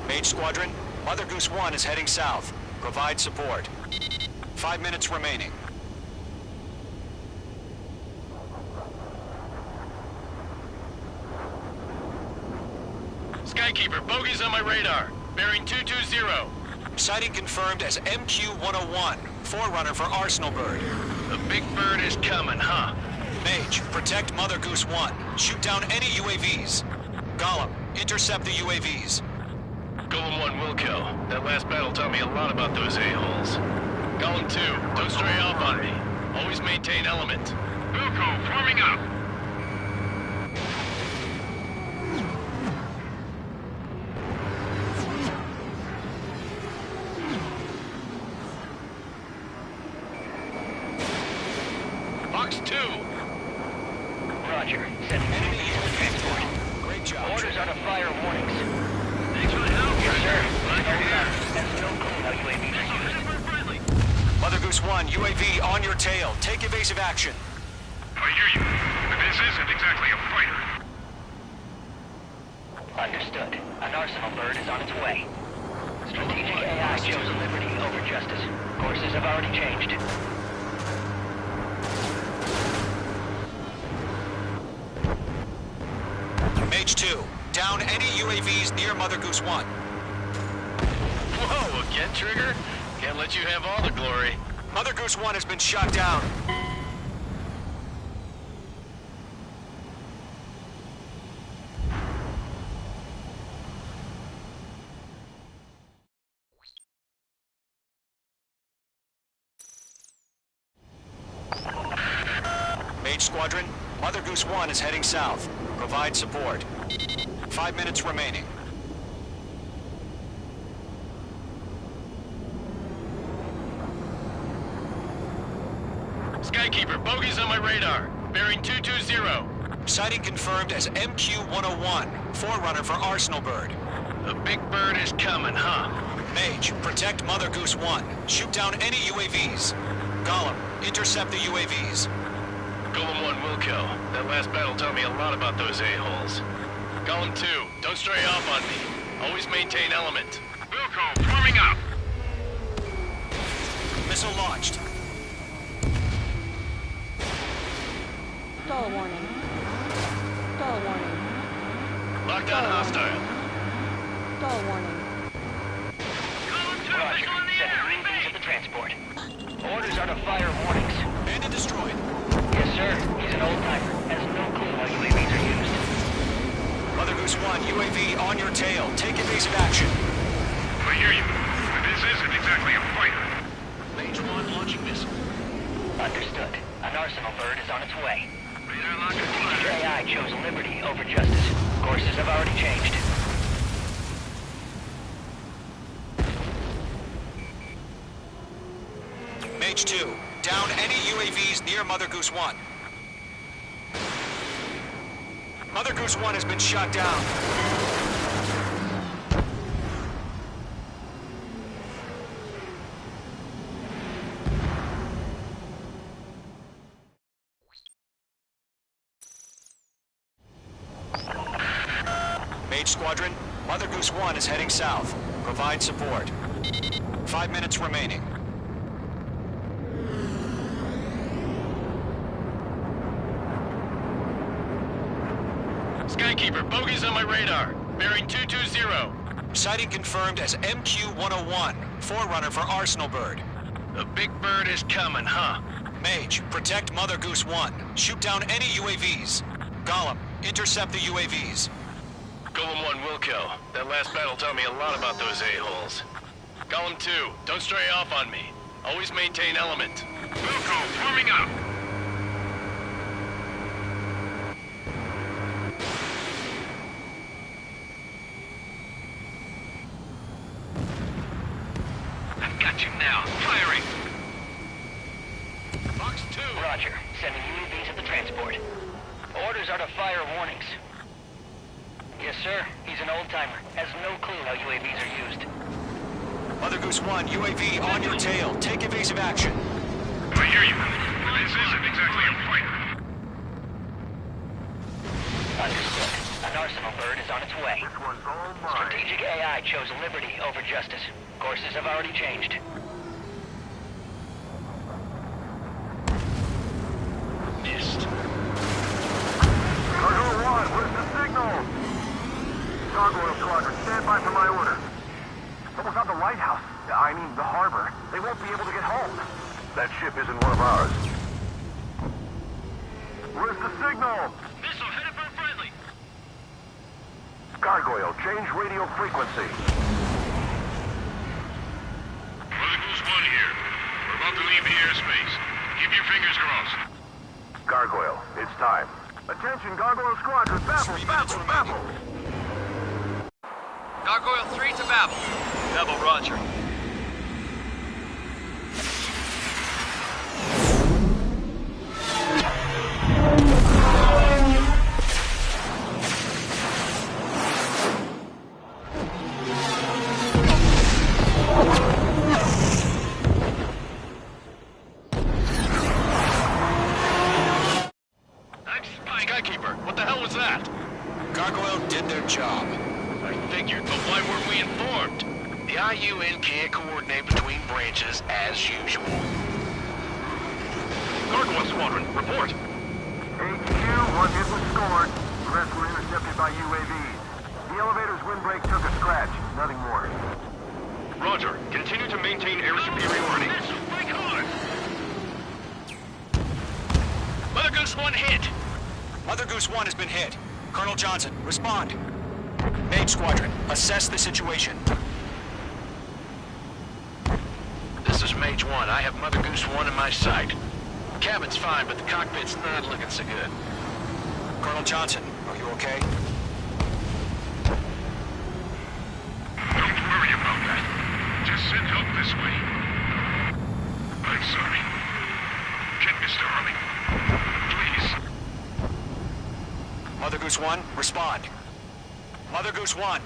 Mage Squadron, Mother Goose 1 is heading south. Provide support. 5 minutes remaining. Skykeeper, bogeys on my radar. Bearing 220. Sighting confirmed as MQ-101, forerunner for Arsenal Bird. The big bird is coming, huh? Mage, protect Mother Goose 1. Shoot down any UAVs. Gollum, intercept the UAVs. Golem 1 will kill. That last battle taught me a lot about those a-holes. Golem 2, don't stray off on me. Always maintain element. Wilco, forming up. Box 2. Roger. Sending UAVs to the transport. Great job. Orders are to fire warnings. Thanks for the help. Yes, sir. Has no clue how UAVs are used. Mother Goose 1, UAV on your tail. Take evasive action. I hear you. But this isn't exactly a fighter. Understood. An Arsenal Bird is on its way. Strategic AI chose liberty over justice. Courses have already changed. Mage 2, down any UAVs near Mother Goose 1. Whoa, again, Trigger? Can't let you have all the glory. Mother Goose 1 has been shot down. Mage Squadron, Mother Goose 1 is heading south. Provide support. 5 minutes remaining. Skykeeper, bogeys on my radar. Bearing 220. Sighting confirmed as MQ-101, forerunner for Arsenal Bird. The big bird is coming, huh? Mage, protect Mother Goose 1. Shoot down any UAVs. Gollum, intercept the UAVs. Golem 1 will kill. That last battle taught me a lot about those a-holes. Golem 2, don't stray off on me. Always maintain element. Wilco, forming up. Missile launched. Stall warning. Stall warning. Lockdown hostile. Stall warning. Roger. Sending UAVs at the transport. Orders are to fire warnings. Bandit destroyed. Yes, sir. He's an old-timer. Has no clue how UAVs are used. Mother Goose 1, UAV on your tail. Take evasive action. I hear you. But this isn't exactly a fighter. Mage 1 launching missile. Understood. An arsenal bird is on its way. Strategic AI chose liberty over justice. Courses have already changed. Mage 2, down any UAVs near Mother Goose 1. Mother Goose 1 has been shot down. Mage Squadron, Mother Goose 1 is heading south. Provide support. 5 minutes remaining. Skykeeper, bogeys on my radar. Bearing 220. Sighting confirmed as MQ-101, forerunner for Arsenal Bird. The big bird is coming, huh? Mage, protect Mother Goose 1. Shoot down any UAVs. Gollum, intercept the UAVs. Golem 1 will kill. That last battle taught me a lot about those a-holes. Golem 2, don't stray off on me. Always maintain element. Wilco, warming up! I've got you now. Firing! Box 2! Roger. Sending UAVs at the transport. Orders are to fire warnings. Yes, sir. He's an old-timer. Has no clue how UAVs are used. Mother Goose 1, UAV on your tail. Take evasive action. I hear you. But this isn't exactly a fighter. Understood. An arsenal bird is on its way. This one's all mine. Strategic AI chose liberty over justice. Courses have already changed. Missed. Cargo 1, where's the signal? Gargoyle Squadron, stand by for my order. Someone's on the lighthouse. I mean, the harbor. They won't be able to get home. That ship isn't one of ours. Where's the signal? Missile headed for friendly. Gargoyle, change radio frequency. Mother Goose 1 here. We're about to leave the airspace. Keep your fingers crossed. Gargoyle, it's time. Attention, Gargoyle Squadron, babble, babble, babble! Gargoyle 3 to Babel. Babel, roger. Skykeeper, what the hell was that? Gargoyle did their job. I figured, but why weren't we informed? The IUN can't coordinate between branches as usual. Gargoyle Squadron, report. HQ, one hit was scored. The rest were intercepted by UAVs. The elevator's windbreak took a scratch, nothing more. Roger, continue to maintain air superiority. Mother Goose 1 hit! Mother Goose 1 has been hit. Colonel Johnson, respond. Mage Squadron, assess the situation. This is Mage 1. I have Mother Goose 1 in my sight. Cabin's fine, but the cockpit's not looking so good. Colonel Johnson, are you okay? Don't worry about that. Just send help this way. I'm sorry. Get Mr. Harley. Please. Mother Goose 1, respond. Mother Goose 1.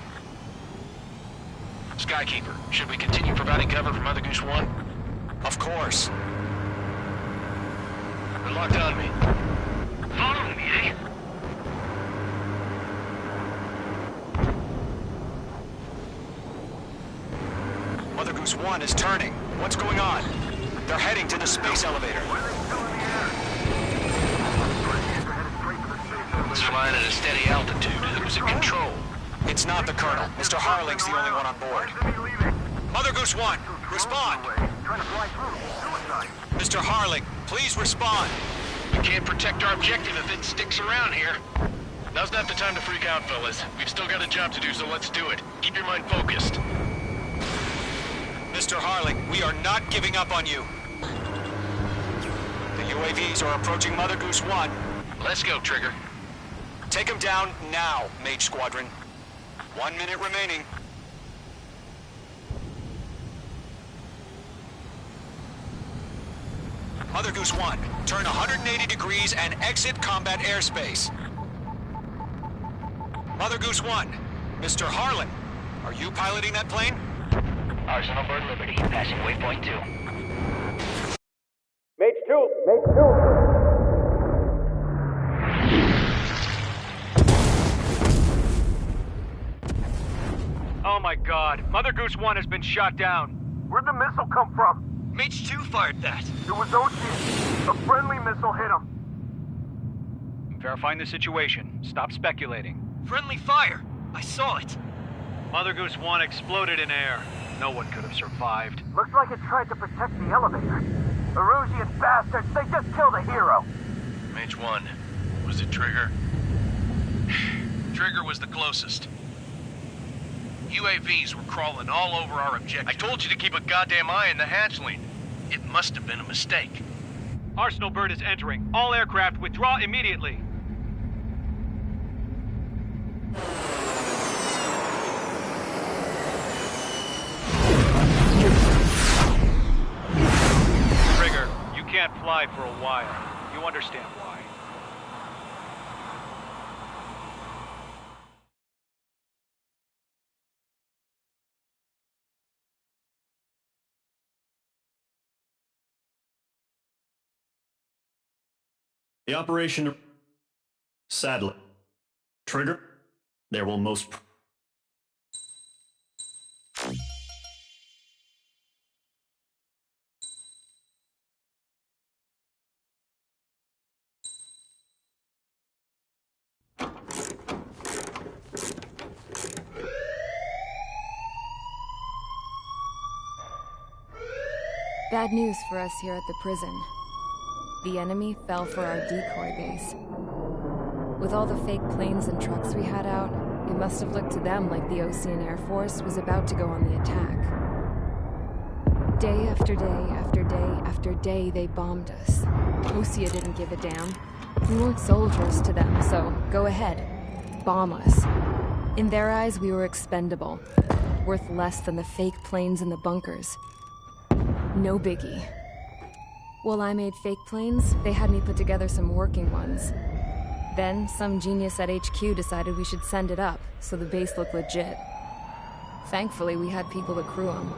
Skykeeper, should we continue providing cover for Mother Goose 1? Of course. They're locked on me. Following me, eh? Mother Goose 1 is turning. What's going on? They're heading to the space elevator. It's flying at a steady altitude. Who's in control? It's not the Colonel. Mr. Harling's the only one on board. Mother Goose 1, respond! Mr. Harling, please respond. We can't protect our objective if it sticks around here. Now's not the time to freak out, fellas. We've still got a job to do, so let's do it. Keep your mind focused. Mr. Harling, we are not giving up on you. The UAVs are approaching Mother Goose 1. Let's go, Trigger. Take them down now, Mage Squadron. 1 minute remaining. Mother Goose 1, turn 180 degrees and exit combat airspace. Mother Goose 1, Mr. Harlan, are you piloting that plane? Arsenal Bird Liberty, passing waypoint 2. Mage 2! Mage 2! Oh my god, Mother Goose 1 has been shot down. Where'd the missile come from? Mage 2 fired that. It was Ocean. A friendly missile hit him. I'm verifying the situation. Stop speculating. Friendly fire. I saw it. Mother Goose 1 exploded in air. No one could have survived. Looks like it tried to protect the elevator. Erusian bastards, they just killed a hero. Mage 1, was it Trigger? Trigger was the closest. UAVs were crawling all over our objective. I told you to keep a goddamn eye on the hatchling. It must have been a mistake. Arsenal Bird is entering. All aircraft withdraw immediately. Trigger, you can't fly for a while. You understand why. The operation... Sadly. Trigger, there will most... Bad news for us here at the prison. The enemy fell for our decoy base. With all the fake planes and trucks we had out, it must have looked to them like the Ocean Air Force was about to go on the attack. Day after day after day after day, they bombed us. Osea didn't give a damn. We weren't soldiers to them, so go ahead. Bomb us. In their eyes, we were expendable. Worth less than the fake planes in the bunkers. No biggie. While I made fake planes, they had me put together some working ones. Then, some genius at HQ decided we should send it up, so the base looked legit. Thankfully, we had people to crew them.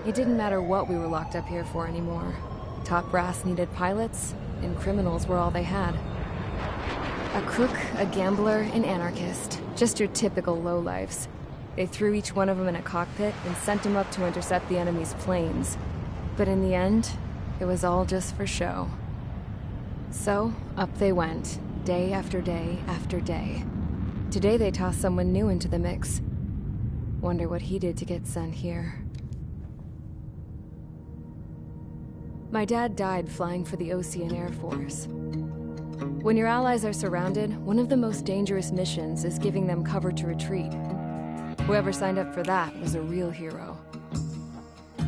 It didn't matter what we were locked up here for anymore. Top brass needed pilots, and criminals were all they had. A crook, a gambler, an anarchist. Just your typical lowlifes. They threw each one of them in a cockpit and sent them up to intercept the enemy's planes. But in the end, it was all just for show. So, up they went, day after day after day. Today they tossed someone new into the mix. Wonder what he did to get sent here. My dad died flying for the Ocean Air Force. When your allies are surrounded, one of the most dangerous missions is giving them cover to retreat. Whoever signed up for that was a real hero.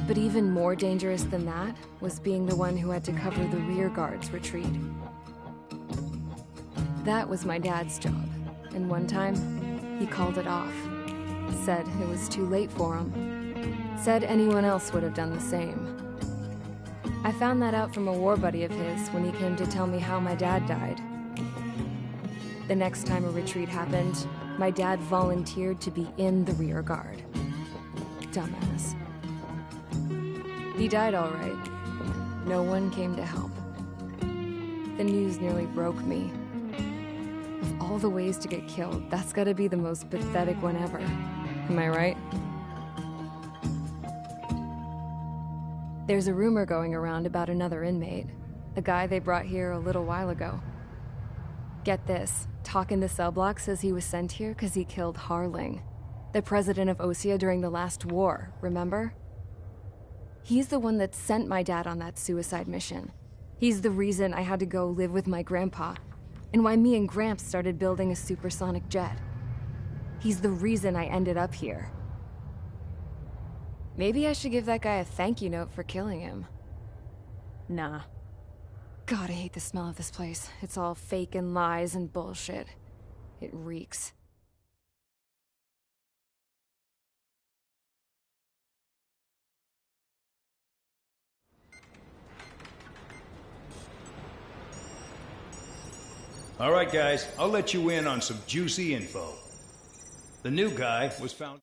But even more dangerous than that was being the one who had to cover the rear guard's retreat. That was my dad's job, and one time, he called it off. Said it was too late for him. Said anyone else would have done the same. I found that out from a war buddy of his when he came to tell me how my dad died. The next time a retreat happened, my dad volunteered to be in the rear guard. Dumbass. He died all right. No one came to help. The news nearly broke me. Of all the ways to get killed, that's gotta be the most pathetic one ever. Am I right? There's a rumor going around about another inmate. A guy they brought here a little while ago. Get this, Talk in the cell block says he was sent here because he killed Harling, the president of Osea during the last war, remember? He's the one that sent my dad on that suicide mission. He's the reason I had to go live with my grandpa, and why me and Gramps started building a supersonic jet. He's the reason I ended up here. Maybe I should give that guy a thank you note for killing him. Nah. God, I hate the smell of this place. It's all fake and lies and bullshit. It reeks. All right, guys, I'll let you in on some juicy info. The new guy was found...